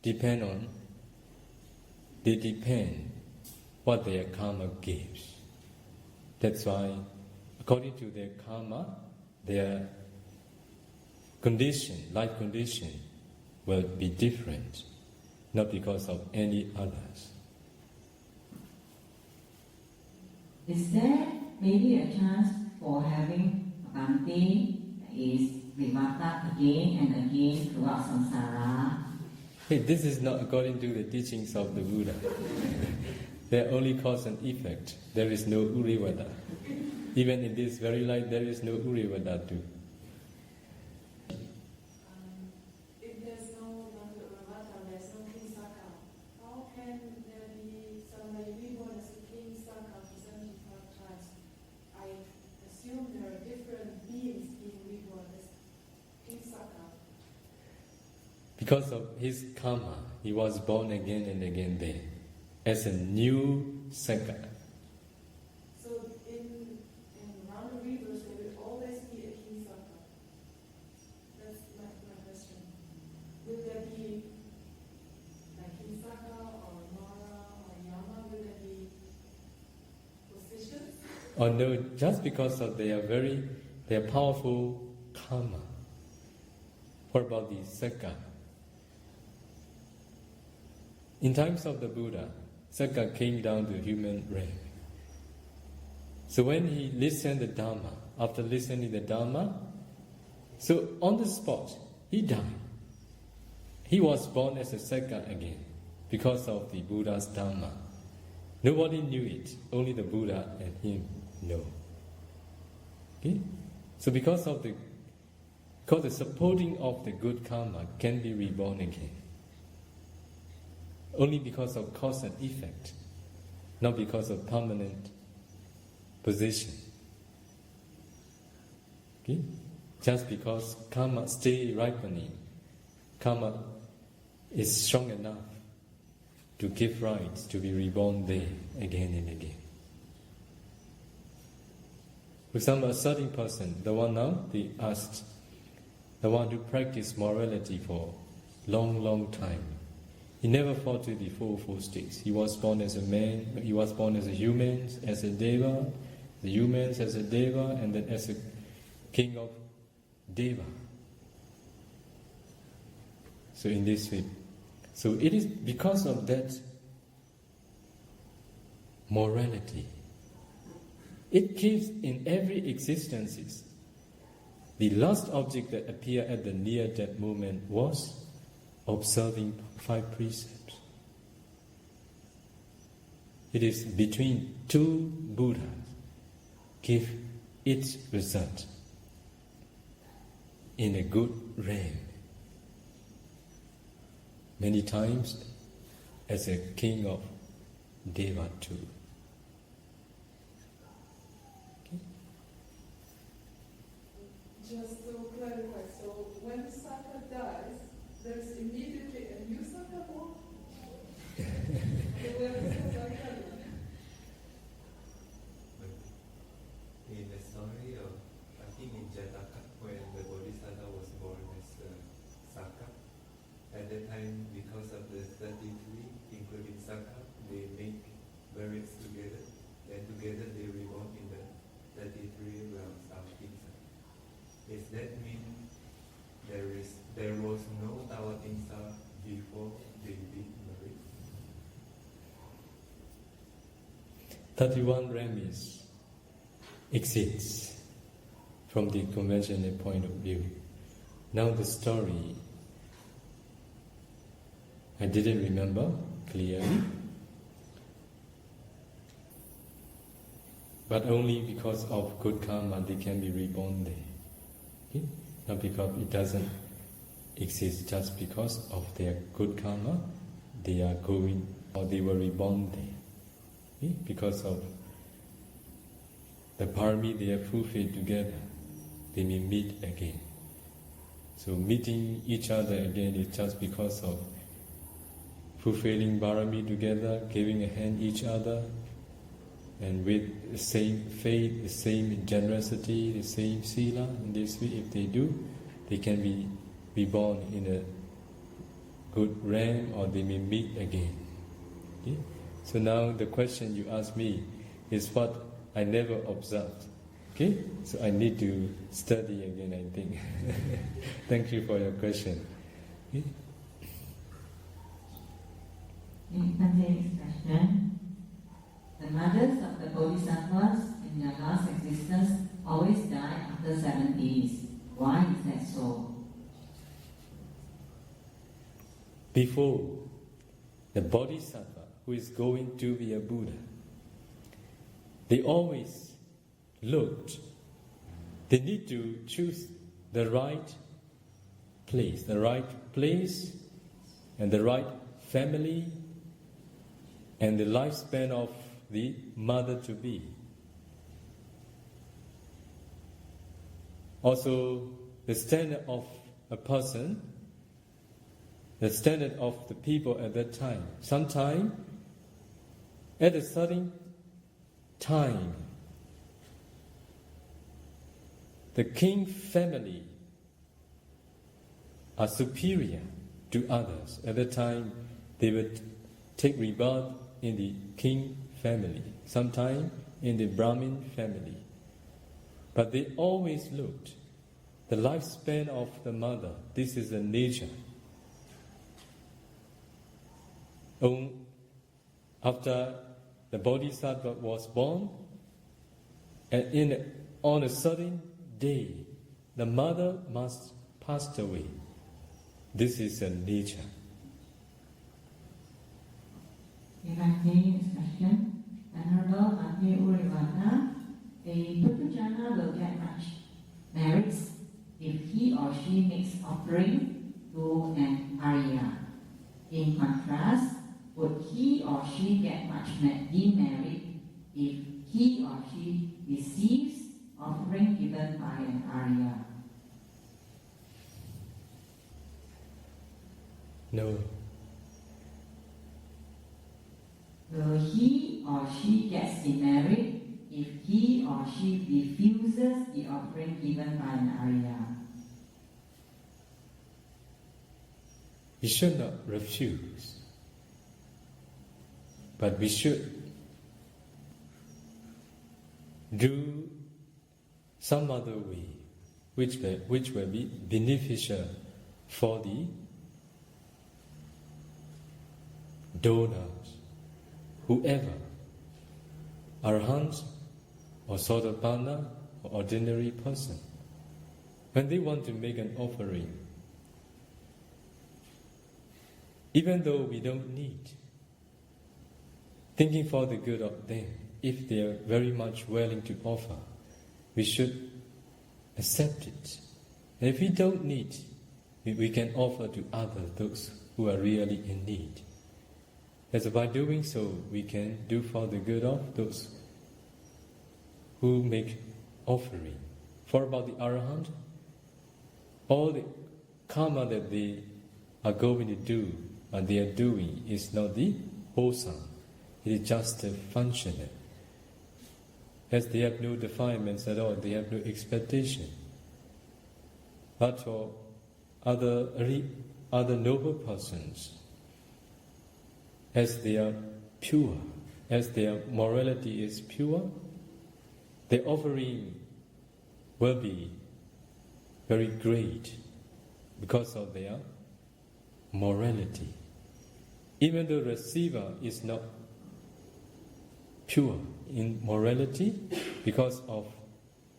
depend what their karma gives. That's why, according to their karma, their life condition will be different, not because of any others. Is there maybe a chance for having Bhante is Revata again and again throughout samsara? Hey, this is not according to the teachings of the Buddha. They are only cause and effect. There is no Urivada. Even in this very life, there is no Urivada too. If there's no Revata, there's no King Sakka, how can there be somebody reborn as a King Sakka for 75 times? I assume there are different beings being reborn as King Sakka. Because of his karma, he was born again and again there, as a new Sakka. So in round of rebirths, there will always be a King Sakka. That's my question. Will there be like King Sakka or Mara or Yama? Will there be positions? Oh no, just because of their powerful karma. What about the Sakka? In times of the Buddha, Sakka came down to human realm. So when he listened the Dhamma, after listening the Dhamma, so on the spot, he died. He was born as a Sakka again. because of the Buddha's Dharma. Nobody knew it, only the Buddha and him know. Okay? So because the supporting of the good karma can be reborn again. Only because of cause and effect, not because of permanent position. Okay? Just because karma stay ripening, karma is strong enough to give rise to be reborn there again and again. For example, a certain person, the one now, they asked, the one who practiced morality for long time. He never fought to the four states. He was born as a man, he was born as a human, as a deva, the humans as a deva, and then as a king of deva. So in this way. So it is because of that morality. It keeps in every existence. The last object that appeared at the near-death moment was observing 5 precepts. It is between 2 Buddhas give its result in a good realm. Many times as a king of Deva too. Just to clarify, so when Saka dies, there's immediately a new Saka born? In the story of, I think in Jataka, when the Bodhisattva was born as Saka, at that time, because of the 33, including Saka, they make burials together, and together they reborn in the 33 realms of Insa. Does that mean there was no Tawa Insa before they did marry? 31 realms exists from the conventional point of view. Now the story, I didn't remember clearly, but only because of good karma they can be reborn there. Okay? Not because it doesn't exist just because of their good karma, they are going or they were reborn there. Okay? Because of the parami they have fulfilled together, they may meet again. So meeting each other again is just because of fulfilling parami together, giving a hand each other, and with the same faith, the same generosity, the same sila. In this way, if they do, they can be reborn in a good realm, or they may meet again. Okay? So now the question you ask me is what I never observed. Okay? So I need to study again, I think. Thank you for your question. Okay? In Pate's question, the mothers of the Bodhisattvas in their last existence always die after 70s. Why is that so? Before the Bodhisattva who is going to be a Buddha, they always looked, they need to choose the right place and the right family and the lifespan of the mother-to-be. Also, the standard of a person, the standard of the people at that time. Sometime, at a certain time, the king family are superior to others. At that time, they would take rebirth in the king family, sometime in the Brahmin family. But they always looked the lifespan of the mother. This is the nature. After the Bodhisattva was born, and on a certain day, the mother must pass away. This is a nature. If I continue this question, Venerable Maymyo U Revata, a Puthujjana will get much merits if he or she makes offering to an Arya. In contrast, would he or she get much demerit if he or she receives offering given by an Arya? No. Will he or she get demerit if he or she refuses the offering given by an Arya? We should not refuse, but we should do some other way which will be beneficial for the donors, whoever, arahants or sotapanna or ordinary person. When they want to make an offering, even though we don't need, thinking for the good of them, if they are very much willing to offer, we should accept it. And if we don't need, we can offer to others, those who are really in need. As by doing so, we can do for the good of those who make offering. For about the Arahant, all the karma that they are going to do, and they are doing, is not the wholesome. It is just functional. As they have no defilements at all, they have no expectation. But for other noble persons, as they are pure, as their morality is pure, their offering will be very great because of their morality. Even the receiver is not pure in morality, because of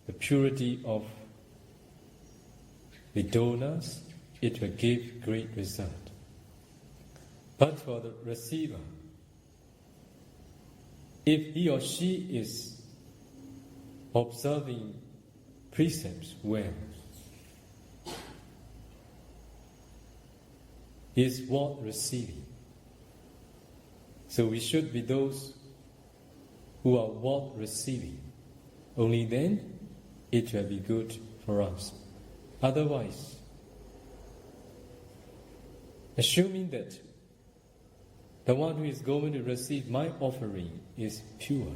the purity of the donors, it will give great result. But for the receiver, if he or she is observing precepts well, is worth receiving. So we should be those who are worth receiving. Only then it will be good for us. Otherwise, assuming that the one who is going to receive my offering is pure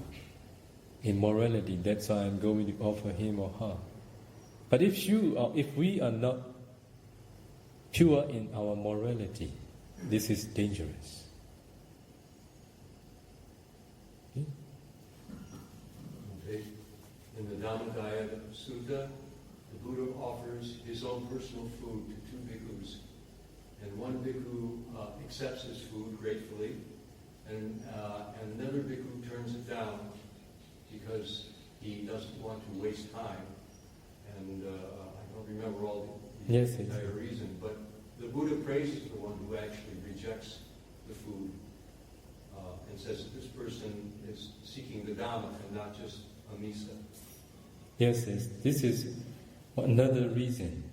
in morality, that's why I'm going to offer him or her. But if we are not pure in our morality, this is dangerous. Okay. In the Dhammadaya Sutta, the Buddha offers his own personal food to two bhikkhus. And one bhikkhu accepts his food gratefully, and another bhikkhu turns it down because he doesn't want to waste time. And I don't remember all the entire reason, but the Buddha praises the one who actually rejects the food and says that this person is seeking the Dhamma and not just a misa. Yes, this is another reason.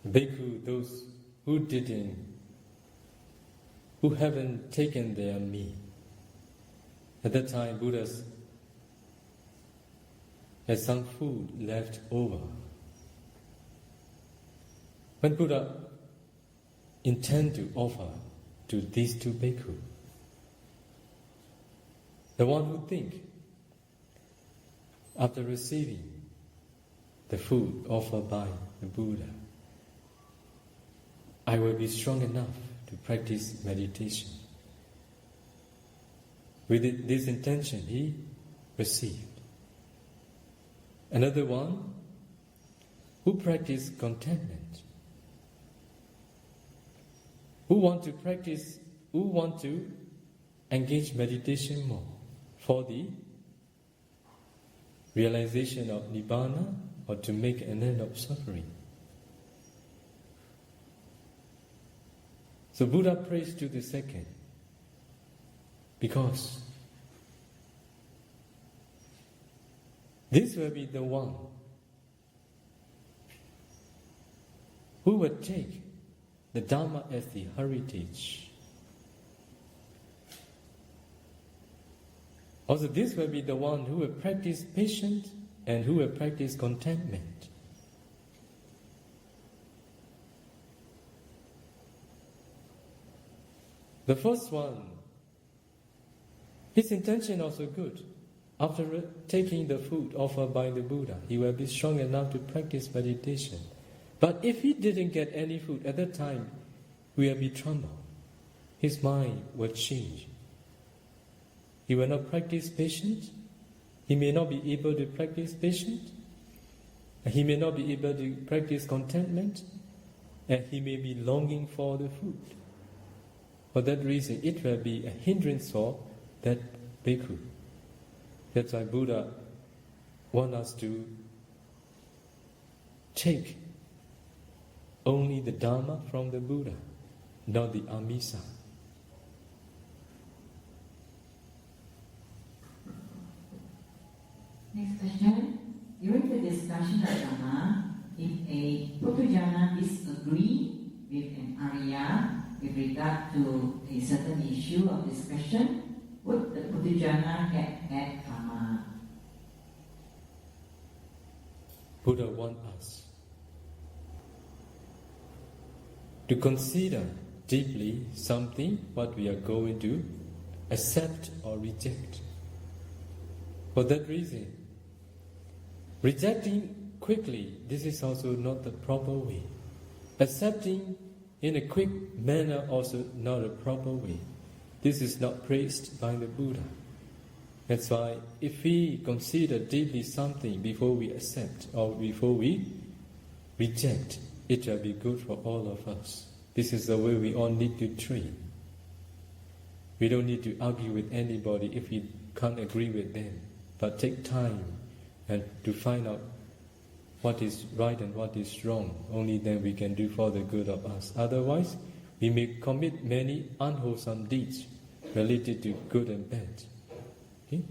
Bhikkhu, those who haven't taken their meal. At that time, Buddha had some food left over. When Buddha intended to offer to these two bhikkhu, the one who think, after receiving the food offered by the Buddha, I will be strong enough to practice meditation. With this intention, he received. Another one who practiced contentment, who want to engage meditation more for the realization of Nibbana, or to make an end of suffering. So Buddha prays to the second, because this will be the one who will take the Dharma as the heritage. Also, this will be the one who will practice patience and who will practice contentment. The first one, his intention also good. After taking the food offered by the Buddha, he will be strong enough to practice meditation. But if he didn't get any food at that time, he will be troubled. His mind will change. He will not practice patience. He may not be able to practice patience. He may not be able to practice contentment. And he may be longing for the food. For that reason, it will be a hindrance for that bhikkhu. That's why Buddha wants us to take only the Dharma from the Buddha, not the Amisa. Next question. During the discussion of Dhamma, if a Puthujjana disagrees with an Arya with regard to a certain issue of discussion, would the Puthujjana get bad karma? Buddha wants us to consider deeply something what we are going to accept or reject. For that reason, rejecting quickly, this is also not the proper way. Accepting in a quick manner also not a proper way. This is not praised by the Buddha. That's why if we consider deeply something before we accept or before we reject, it will be good for all of us. This is the way we all need to train. We don't need to argue with anybody if we can't agree with them, but take time and to find out what is right and what is wrong. Only then we can do for the good of us. Otherwise, we may commit many unwholesome deeds related to good and bad. Okay?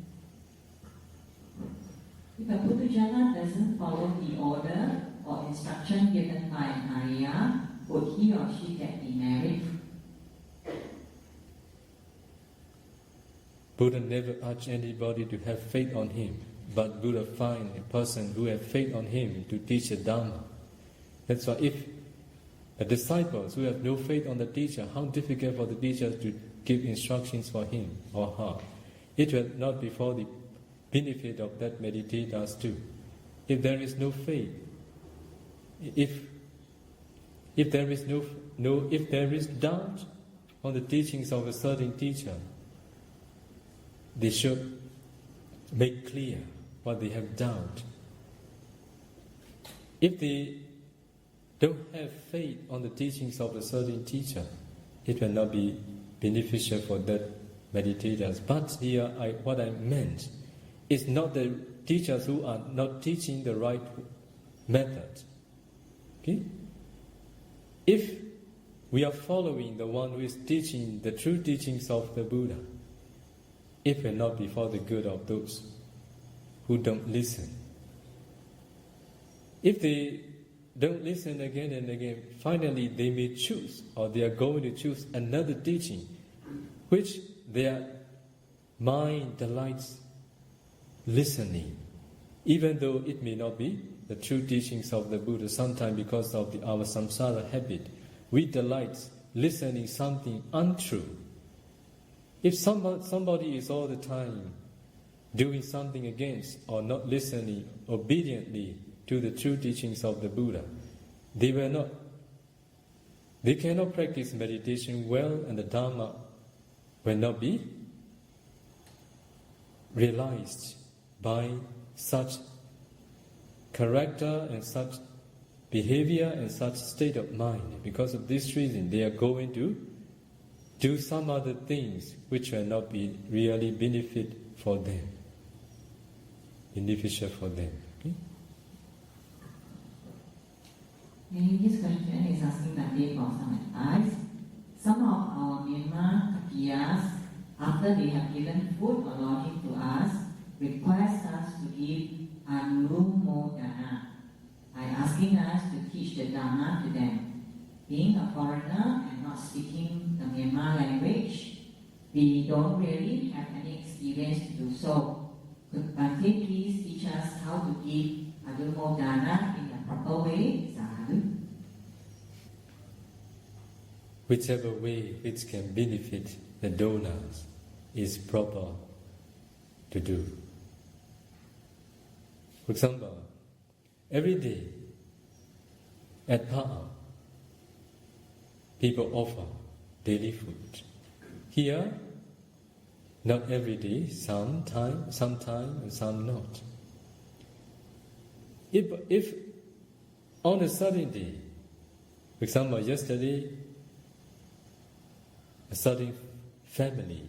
If a Puthujjana doesn't follow the order or instruction given by an Arya, would he or she get demerit? Buddha never urged anybody to have faith on him, but Buddha finds a person who has faith on him to teach the Dharma. That's why if the disciples who have no faith on the teacher, how difficult for the teacher to give instructions for him or her. It will not be for the benefit of that meditators too. If there is no faith, if there is doubt on the teachings of a certain teacher, they should make clear what they have doubt. If they don't have faith on the teachings of a certain teacher, it will not be beneficial for that meditators. But here, what I meant is not the teachers who are not teaching the right method. Okay? If we are following the one who is teaching the true teachings of the Buddha, it will not be for the good of those who don't listen. If they don't listen again and again, finally they may choose, or they are going to choose another teaching which their mind delights listening, even though it may not be the true teachings of the Buddha. Sometimes because of our samsara habit, we delight listening something untrue. If somebody is all the time doing something against or not listening obediently to the true teachings of the Buddha, they cannot practice meditation well, and the Dharma will not be realized by such character and such behavior and such state of mind. Because of this reason, they are going to do some other things which will not be really beneficial for them. Okay? This question is asking Nadi for some advice. Some of our Myanmar kapiyas, after they have given food or lodging to us, request us to give Anumodana by asking us to teach the Dharma to them. Being a foreigner and not speaking the Myanmar language, we don't really have any experience to do so. Could Bhante please teach us how to give Anumodana in a proper way? Sadhu. Whichever way which can benefit the donors is proper to do. For example, every day at Pa'a, people offer daily food. Here, not every day, sometime, and some not. If on a certain day, for example, yesterday, a certain family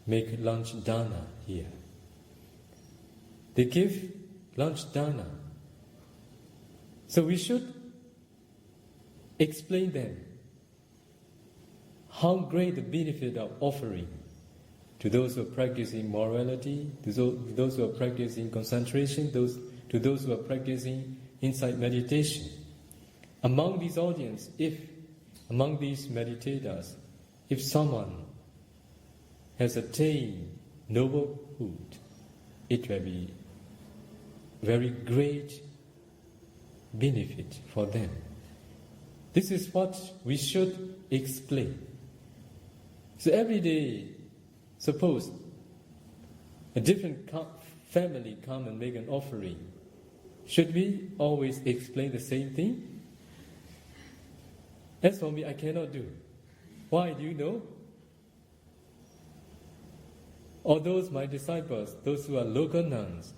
make lunch dana here. They give lunch dana. So we should explain them how great the benefit of offering to those who are practicing morality, to those who are practicing concentration, to those who are practicing insight meditation. Among these audience, among these meditators, if someone has attained noble food, it will be very great benefit for them. This is what we should explain. So every day, suppose a different family come and make an offering. Should we always explain the same thing? As for me, I cannot do. Why? Do you know? Or those my disciples, those who are local nuns,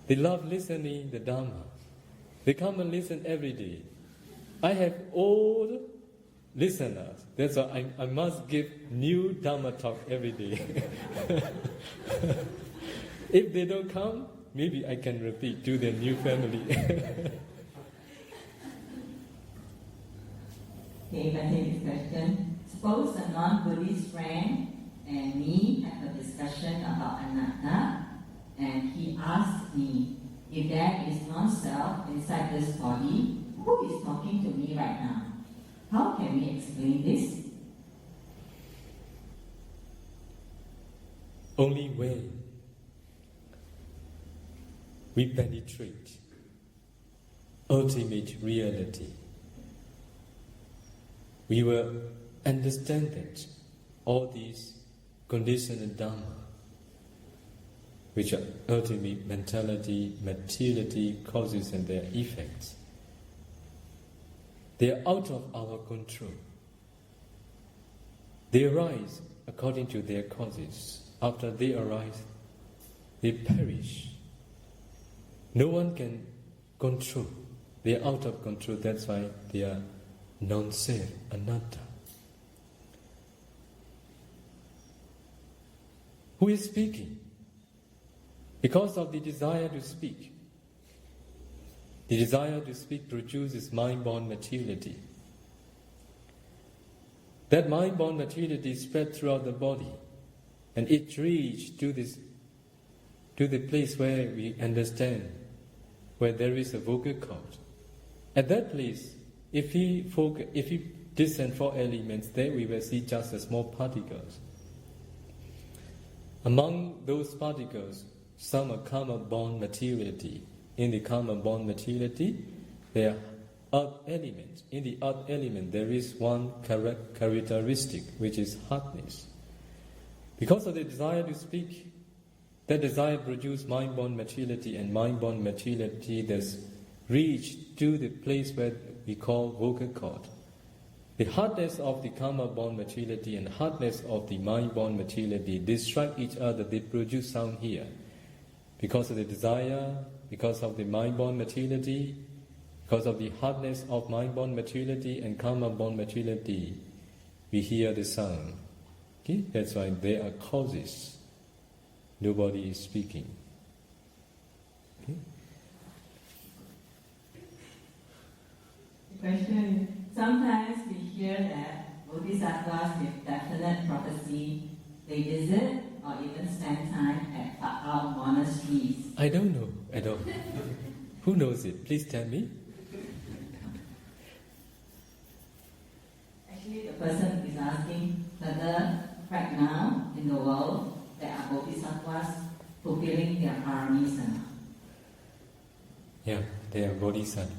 they love listening the Dhamma. They come and listen every day. I have old listeners. That's why I must give new Dhamma talk every day. If they don't come, maybe I can repeat to the new family. Okay, let's take this question. Suppose a non-Buddhist friend and me have a discussion about anatta, and he asked me, if there is non-self inside this body, who is talking to me right now? How can we explain this? Only when we penetrate ultimate reality, we will understand that all these conditioned Dhamma, which are ultimate mentality, materiality, causes and their effects, they are out of our control. They arise according to their causes. After they arise, they perish. No one can control. They are out of control. That's why they are non-self, anatta. Who is speaking? Because of the desire to speak. The desire to speak produces mind-born materiality. That mind-born materiality spread throughout the body, and it reached to the place where we understand, where there is a vocal cord. At that place, if we descend 4 elements, there we will see just a small particles. Among those particles, some are karma-born materiality. In the karma-born materiality, there are earth elements. In the earth element, there is one characteristic, which is hardness. Because of the desire to speak, that desire produces mind-born materiality, and mind-born materiality thus reached to the place where we call vocal cord. The hardness of the karma-born materiality and hardness of the mind-born materiality, they strike each other, they produce sound here. Because of the desire, because of the mind-born materiality, because of the hardness of mind-born materiality and karma-born materiality, we hear the sound. Okay? That's why there are causes. Nobody is speaking. Okay? The question sometimes we hear that bodhisattvas with definite prophecy, they visit or even spend time at far-out monasteries. I don't know. Who knows it? Please tell me. Actually, the person is asking whether right now in the world there are bodhisattvas fulfilling their paramis or not. Yeah, they are bodhisattva.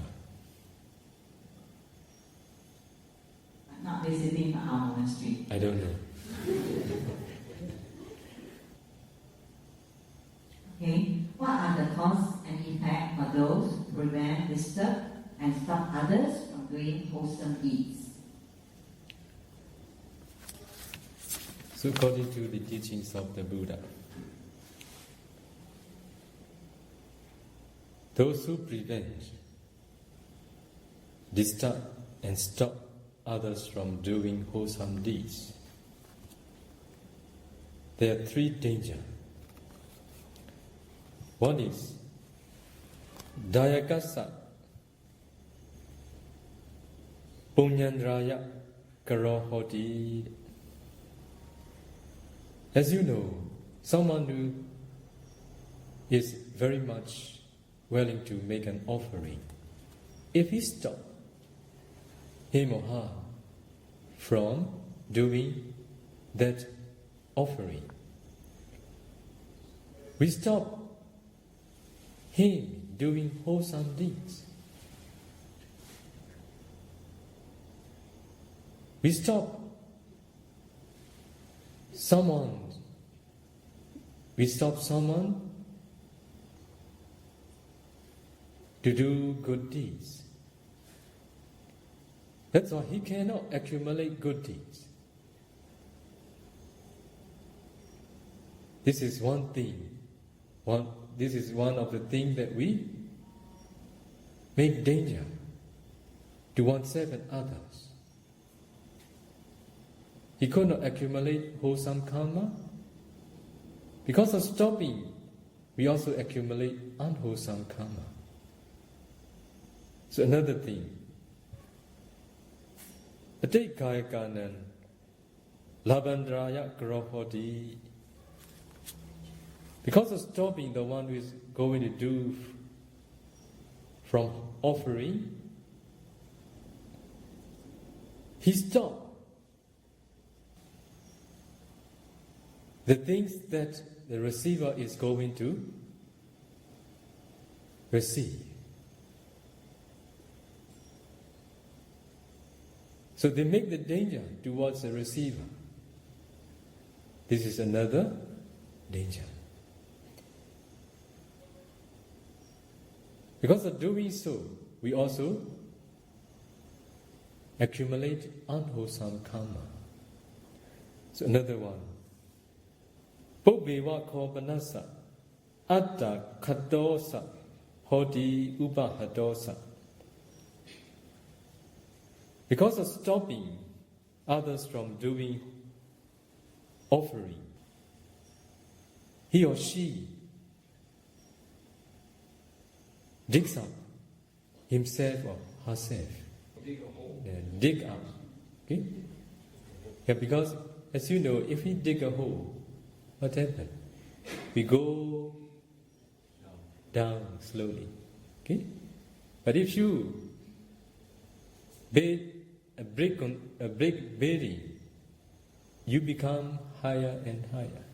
But not visiting far-out monastery. I don't know. Okay, what are the cause and effect for those who prevent, disturb, and stop others from doing wholesome deeds? So according to the teachings of the Buddha, those who prevent, disturb, and stop others from doing wholesome deeds, there are three dangers. One is Dayakasa Punyandraya Karohoti. As you know, someone who is very much willing to make an offering, if he stops him or her from doing that offering, we stop him doing wholesome deeds. We stop someone to do good deeds. That's why he cannot accumulate good deeds. This is one thing. This is one of the things that we make danger to oneself and others. He could not accumulate wholesome karma. Because of stopping, we also accumulate unwholesome karma. So another thing. Atik kayakanan labandraya karohoti. Because of stopping the one who is going to do from offering, he stopped the things that the receiver is going to receive. So they make the danger towards the receiver. This is another danger. Because of doing so, we also accumulate unwholesome karma. So another one. Pubbeva kopanasa atta katosa hoti upahadosa. Because of stopping others from doing offering, he or she digs up himself or herself. Dig up. Okay? Yeah, because as you know, if we dig a hole, what happens? We go down slowly. Okay? But if you bed a brick building, you become higher and higher.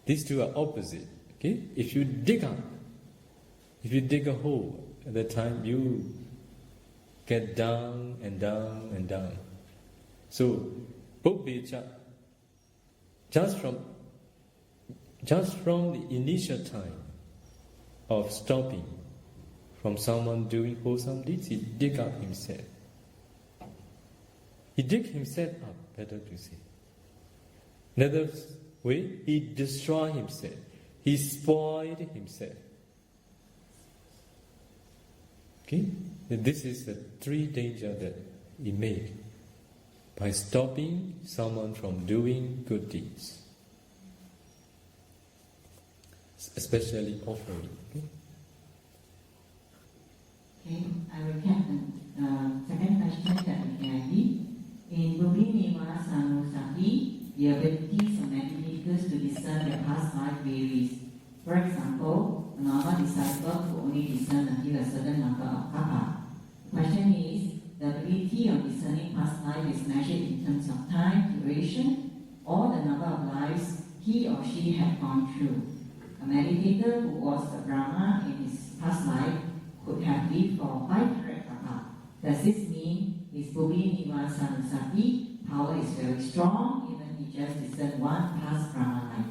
These two are opposite. Okay? If you dig up, if you dig a hole, at that time you get down and down and down. So, Bhukbecha, just from the initial time of stopping from someone doing wholesome deeds, he dig up himself. He dig himself up, better to say. Another way, he destroyed himself. He spoiled himself. Okay? This is the three dangers that he made by stopping someone from doing good deeds, especially offering. Okay? Okay, I recap the second question that Sanusapi, the abilities of meditators to discern the past life varies. For example, a normal disciple could only discern until a certain number of kappa. The question is, the ability of discerning past life is measured in terms of time, duration, or the number of lives he or she had gone through. A meditator who was a Brahma in his past life could have lived for 500 kappa. Does this mean his Buddhi Niva Sanusapi power is very strong, even he just discerned one past Brahma life?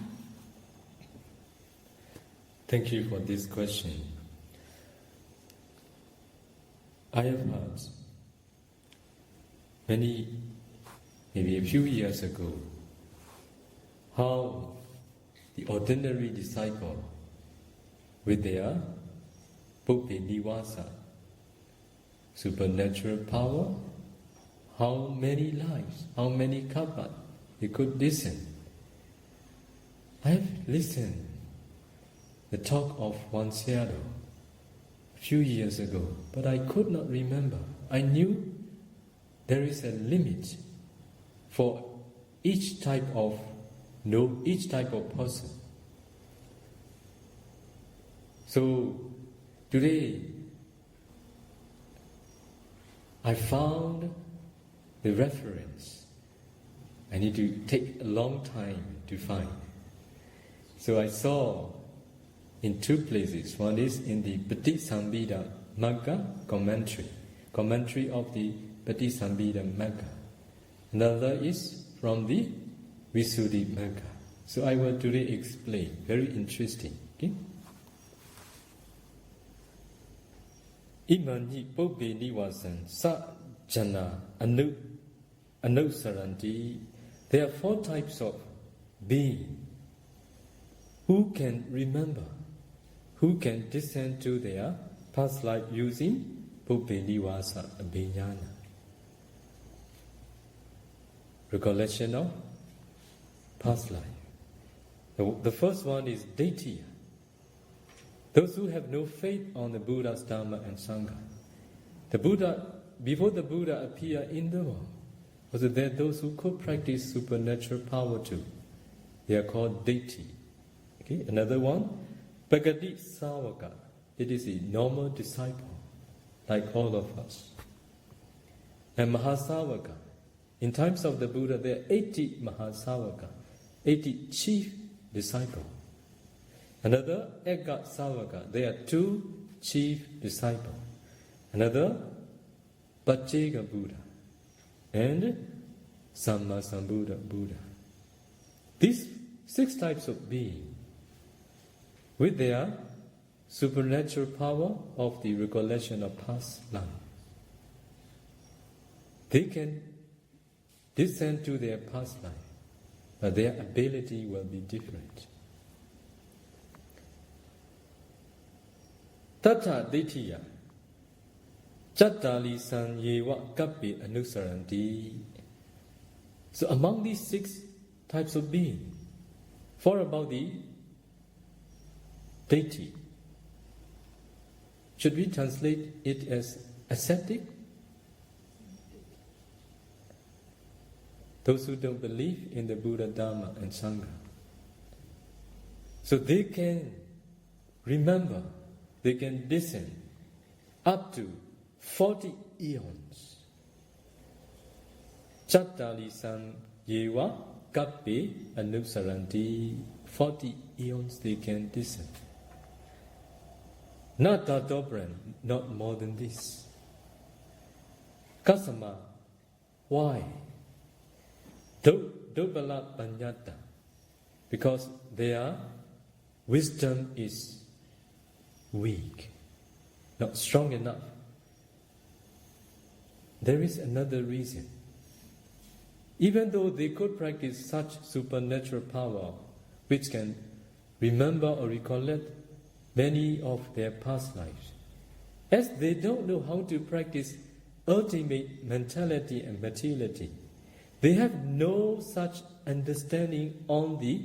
Thank you for this question. I have heard maybe a few years ago, how the ordinary disciple with their Puppe Nivasa, supernatural power, how many lives, how many kappa they could listen. I have listened the talk of one Sayadaw a few years ago, but I could not remember. I knew there is a limit for each type of person. So today I found the reference. I need to take a long time to find. So I saw in two places. One is in the Patisambhida Magga commentary of the Patisambhida Magga. Another is from the Visuddhi Magga. So I will today explain. Very interesting. Okay? Imani Puppe Nivasan Sa Jana Anusaranti. There are 4 types of being who can remember, who can descend to their past life using Puppe Nivasa Abhiññana. Recollection of past life. The first one is Daitya. Those who have no faith on the Buddha's Dharma and Sangha. The Buddha, before the Buddha appeared in the world, was there those who could practice supernatural power too. They are called Daitya. Okay? Another one, Bhagati Savaka. It is a normal disciple, like all of us. And Mahasavaka. In times of the Buddha, there are 80 Mahasavaka, 80 chief disciples. Another, Eka Savaka. There are 2 chief disciples. Another, Pacceka Buddha. And Samma Sambuddha Buddha. These 6 types of being, with their supernatural power of the recollection of past life, they can descend to their past life, but their ability will be different. Tata Dittiya Chattali San Yewa Kappi Anusaranti. So among these 6 types of being, for about the deity, should we translate it as ascetic? Those who don't believe in the Buddha, Dharma and Sangha. So they can remember, they can listen up to 40 eons. Chattali San Yewa Kappi Anusaranti. 40 eons they can listen. Not Dadobran, not more than this. Kasama, why? Dobala Panyata, because their wisdom is weak, not strong enough. There is another reason. Even though they could practice such supernatural power, which can remember or recollect many of their past lives, as they don't know how to practice ultimate mentality and materiality, they have no such understanding on the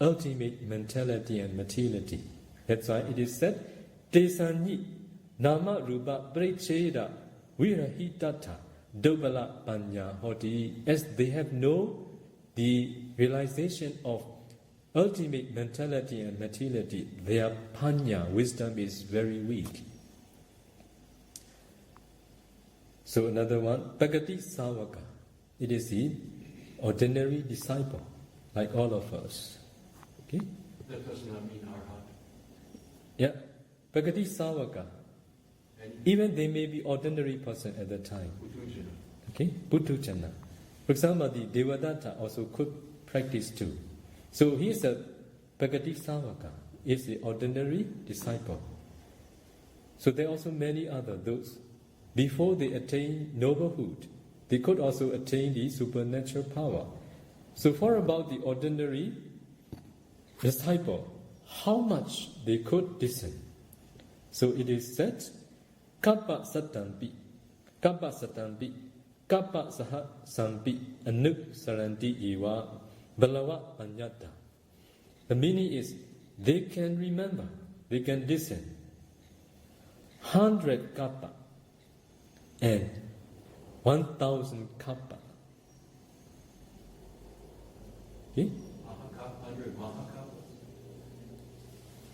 ultimate mentality and materiality. That's why it is said, Tesanyi Nama Rupa Precheda Virahitata Dobala Panya Hoti, as they have no the realization of ultimate mentality and materiality, their Panya, wisdom, is very weak. So another one, Bhagati Savaka. It is the ordinary disciple, like all of us. Okay? That does not mean arhat. Yeah. Bhagati Savaka. Even they may be ordinary person at the time. Okay? Puthujana. For example, the Devadatta also could practice too. So he is a Bhagati Savaka, is the ordinary disciple. So there are also many other those. Before they attain noblehood, they could also attain the supernatural power. So for about the ordinary disciple, how much they could discern. So it is said, Kappa Satampi, Kappa Satampi, Kappa Saha Sampi, Anuk Saranti Iwa, Balawa Panyata. The meaning is, they can remember, they can discern 100 kappa and 1,000 kappa. Okay? 100 mahakappa.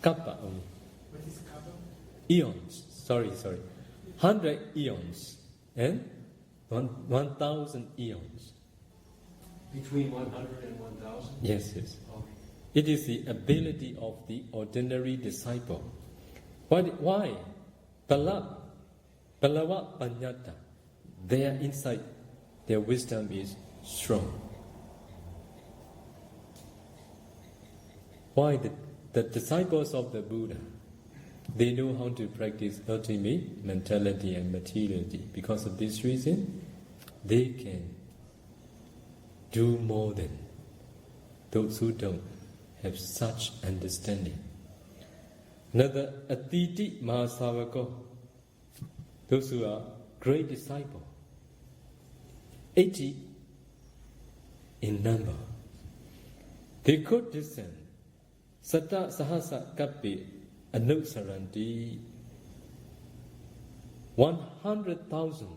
Kappa only. What is kappa? Eons. Sorry. 100 eons and 1,000 eons. Between 100 and 1,000? Yes. Okay. It is the ability of the ordinary disciple. Why? Balawa Panyata. Their insight, their wisdom is strong. Why? The disciples of the Buddha, they know how to practice ultimate mentality and materiality. Because of this reason, they can do more than those who don't have such understanding. Another, Atiti Mahasavako, those who are great disciples, 80 in number. They could discern Sata Sahasa Kapi Anuksaranti, 100,000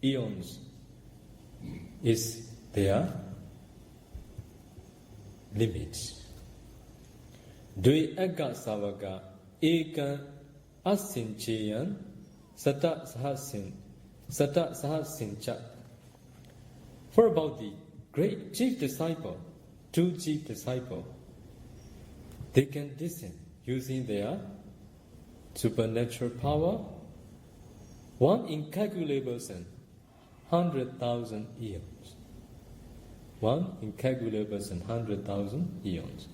eons is their limit. Dui Aga Savaka Ekan Asincheyan Sata Sahasin Chat. For about the great chief disciple, two chief disciples, they can discern using their supernatural power, one incalculable sun, 100,000 eons. One incalculable sun, 100,000 eons.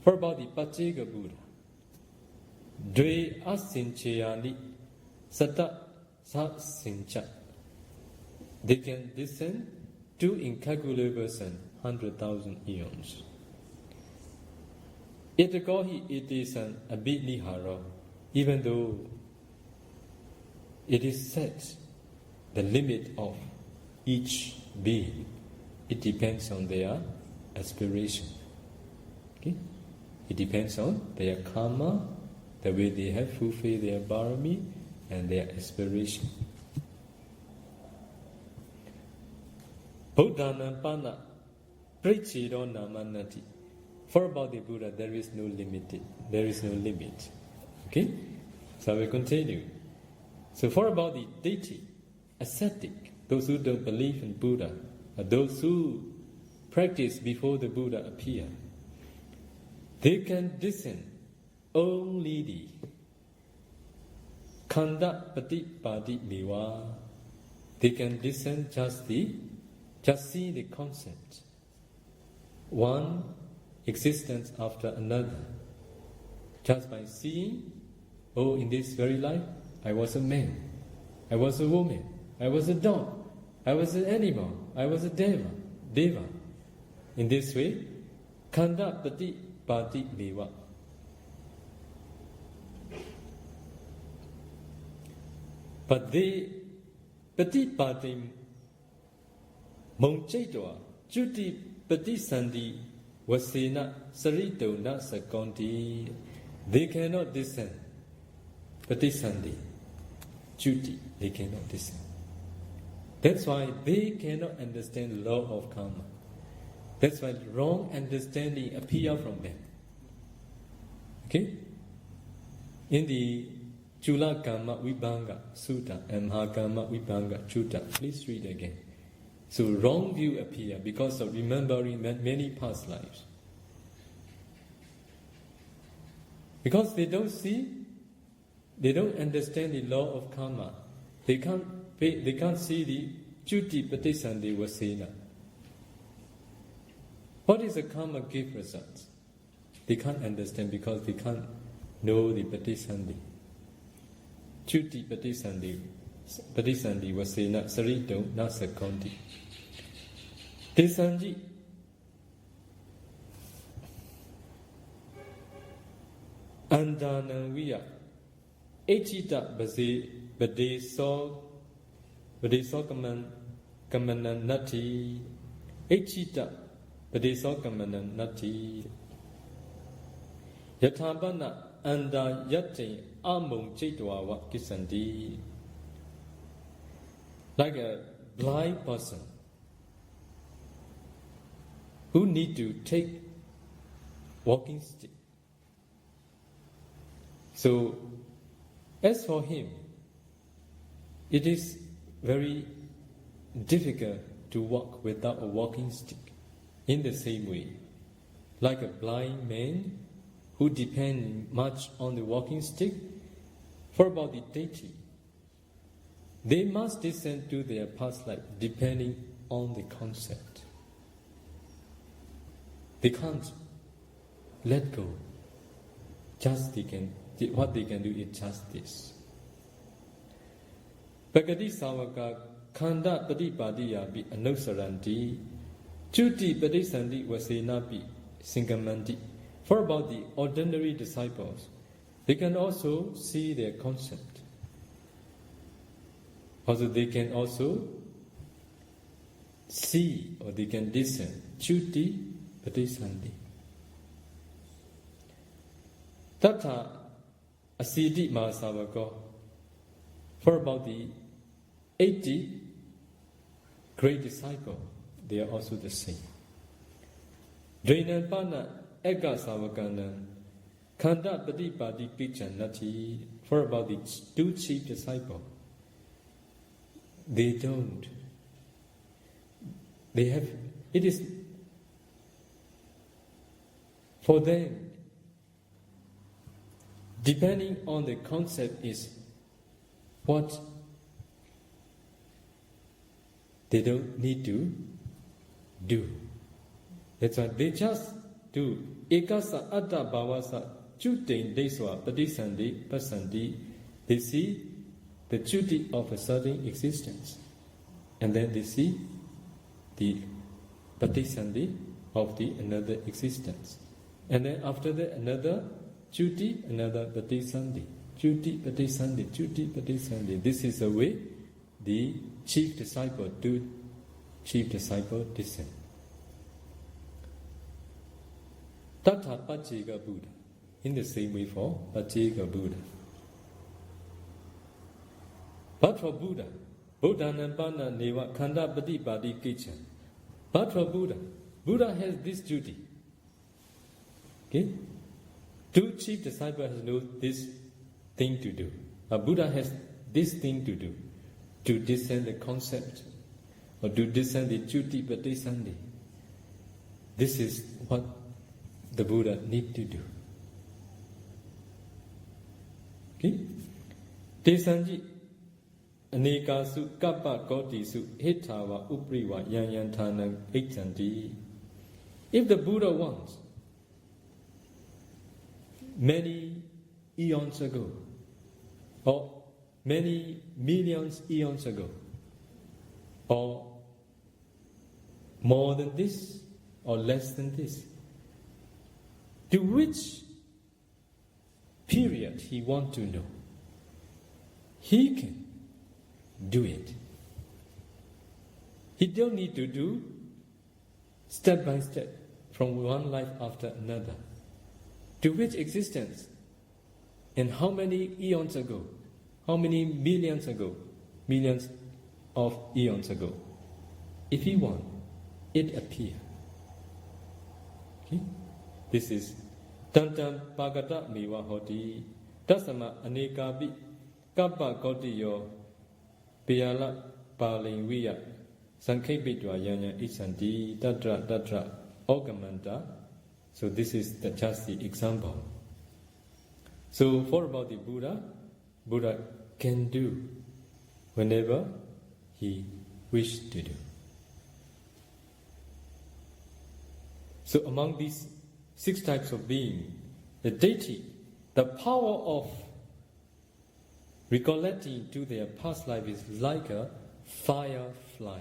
For about the Pachega Buddha, Dwe Asincheyani Sata Sasincha. They can discern two incalculable sun, 100,000 eons. Itakohi it is an abidnihara, even though it is set the limit of each being. It depends on their aspiration. Okay? It depends on their karma, the way they have fulfilled their barami and their aspiration. Buddhanam Pana Prichiro Namanati. For about the Buddha, there is no limit. There is no limit. Okay? So we continue. So for about the deity, ascetic, those who don't believe in Buddha, or those who practice before the Buddha appear, they can discern only the Khanda Patipadi Miwa. They can discern just see the concept. One existence after another. Just by seeing, oh, in this very life, I was a man, I was a woman, I was a dog, I was an animal, I was a deva. In this way, Khanda Pati Pati Miwa. But the Pati Pati Mongchaitwa, Juti Pati Sandi Wasena Sarito Na Sakonti, they cannot discern. Pati Sandi, Juti, they cannot discern. That's why they cannot understand the law of karma. That's why wrong understanding appear from them. Okay? In the Chula Karma Vibhanga Sutta and Mahakarma Vibhanga Sutta, please read again. So wrong view appear because of remembering many past lives. Because they don't see, they don't understand the law of karma. They can't see the Chuti Patisandhi Vasena. What is a karma give results? They can't understand because they can't know the Patisandhi. Chuti Patisandhi Vasena Sarito Nasakonti. Tisanji Andananviya Echita Badeso Kamanan Nati Echita Badeso Kamanan Nati Yatabana Anda Yate Amung Chitwawa Kisandi. Like a blind person who need to take walking stick. So, as for him, it is very difficult to walk without a walking stick. In the same way, like a blind man who depends much on the walking stick for about the deity, they must descend to their past life depending on the concept. They can't let go. What they can do is just this. Bhagati Savaka Khanda Patipadiya Bi Anusaranti Chuti Patisandhi Vasenapi Singamanti. For about the ordinary disciples, they can also see their concept. Also, they can also see or they can discern Chuti Patisandhi. Tata Asidi Mahasavaka. For about the 80 great disciples, they are also the same. Drainapana Eka Savakana Khanda Patipadi Pichanati. For about the 2 chief disciples, they don't. They have, it is for them, depending on the concept is what they don't need to do. That's why they just do. Ekasa atta bhavasa chutin deswa patisandhi pasandhi. They see the chuti of a certain existence. And then they see the patisandhi of the another existence. And then after that another chuti, another patisandhi. Chuti patisandhi, chuti patisandhi. This is the way the chief disciple descend. Tata Pachika Buddha. In the same way for Pachika Buddha. But for Buddha, Buddha Nampana Neva Khanda Patipadi Kichan. But for Buddha, Buddha has this duty. Okay? 2 chief disciples has no this thing to do. Buddha has this thing to do. To discern the concept. Or to discern the Chuti Patisandhi. This is what the Buddha need to do. Okay? Tesanji Anekasu Kappa Kotisu Hitava Upriva Yanyantanang Eksanti. If the Buddha wants, many eons ago, or many millions eons ago, or more than this, or less than this, to which period he wants to know, he can do it. He don't need to do step by step from one life after another. To which existence and how many eons ago, how many millions ago, millions of eons ago. If he want, it appear. Okay? This is Tantam Pagata Miwa Hoti Tasama Anekapi Kappa Kotiyo Piyala Palingwiya Sankepitwa Yanya Isanti Tatra Ogamanta. So this is just the example. So for about the Buddha can do whenever he wished to do. So among these 6 types of being, the deity, the power of recollecting to their past life is like a firefly.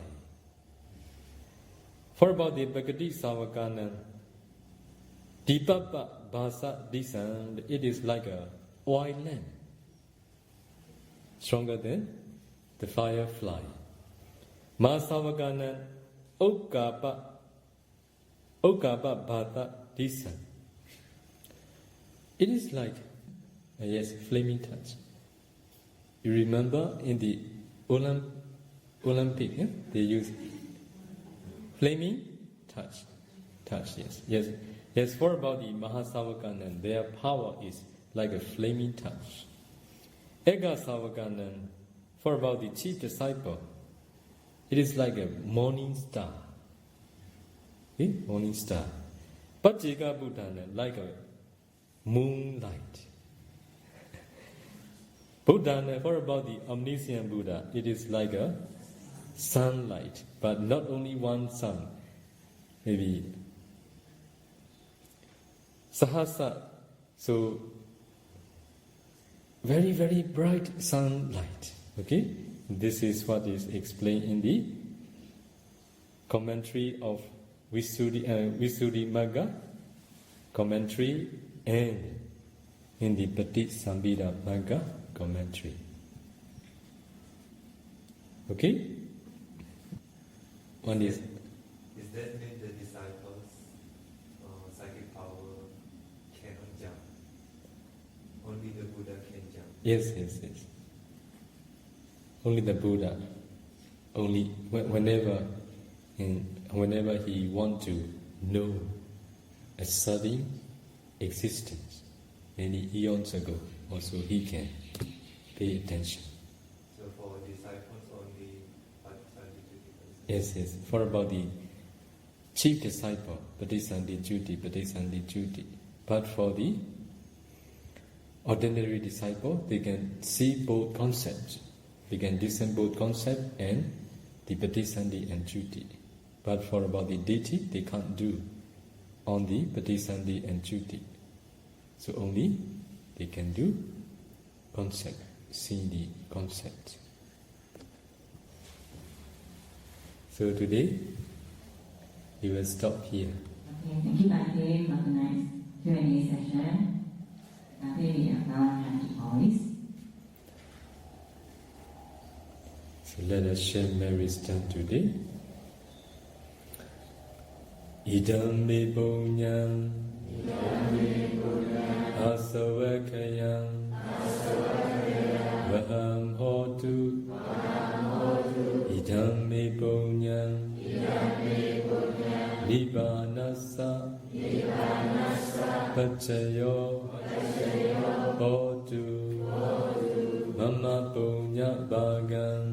For about the Bhagati Savakana, Dipapa Bhasa Disan, it is like a oil lamp, stronger than the firefly. Masavakana Okapa Bhata Disan. It is like, flaming touch. You remember in the Olympic, they use flaming touch. Yes, for about the Mahasavakanan, their power is like a flaming touch. Ega Savakanan, for about the chief disciple, it is like a morning star. Morning star. Pachika Buddhana, like a moonlight. Buddhana, for about the omniscient Buddha, it is like a sunlight, but not only one sun, maybe Sahasa, so very, very bright sunlight. Okay? This is what is explained in the commentary of Visuddhimagga commentary and in the Patisambhidamagga commentary. Okay? One is. Is that mean the disciples' psychic power cannot jump? Only the Buddha can jump? Yes. Only the Buddha. Only whenever he wants to know a certain existence, many eons ago, also he can pay attention. So for disciples only, Yes. For about the chief disciple, Patisandhi-Juti. But for the ordinary disciple, they can see both concepts. They can discern both concept and the Patisandhi and Juti. But for about the deity, they can't do on the Patisandhi and Juti. So only they can do concept, see the concept. So today, we will stop here. Okay, thank you, Bhante, for tonight's Q&A session. We are now always. So let us share Mary's turn today. Idam me punyam asavakayam vaham hotu idam me punyam Nibbanasa Pachayo Hotu Mama Punya Bhagam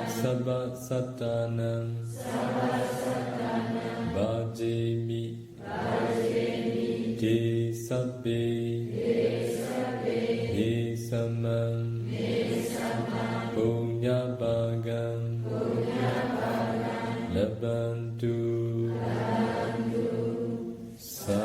Sabba Satanam Bhajemi Te Sabbe Nisamam Punya Bhagam Labantu Sa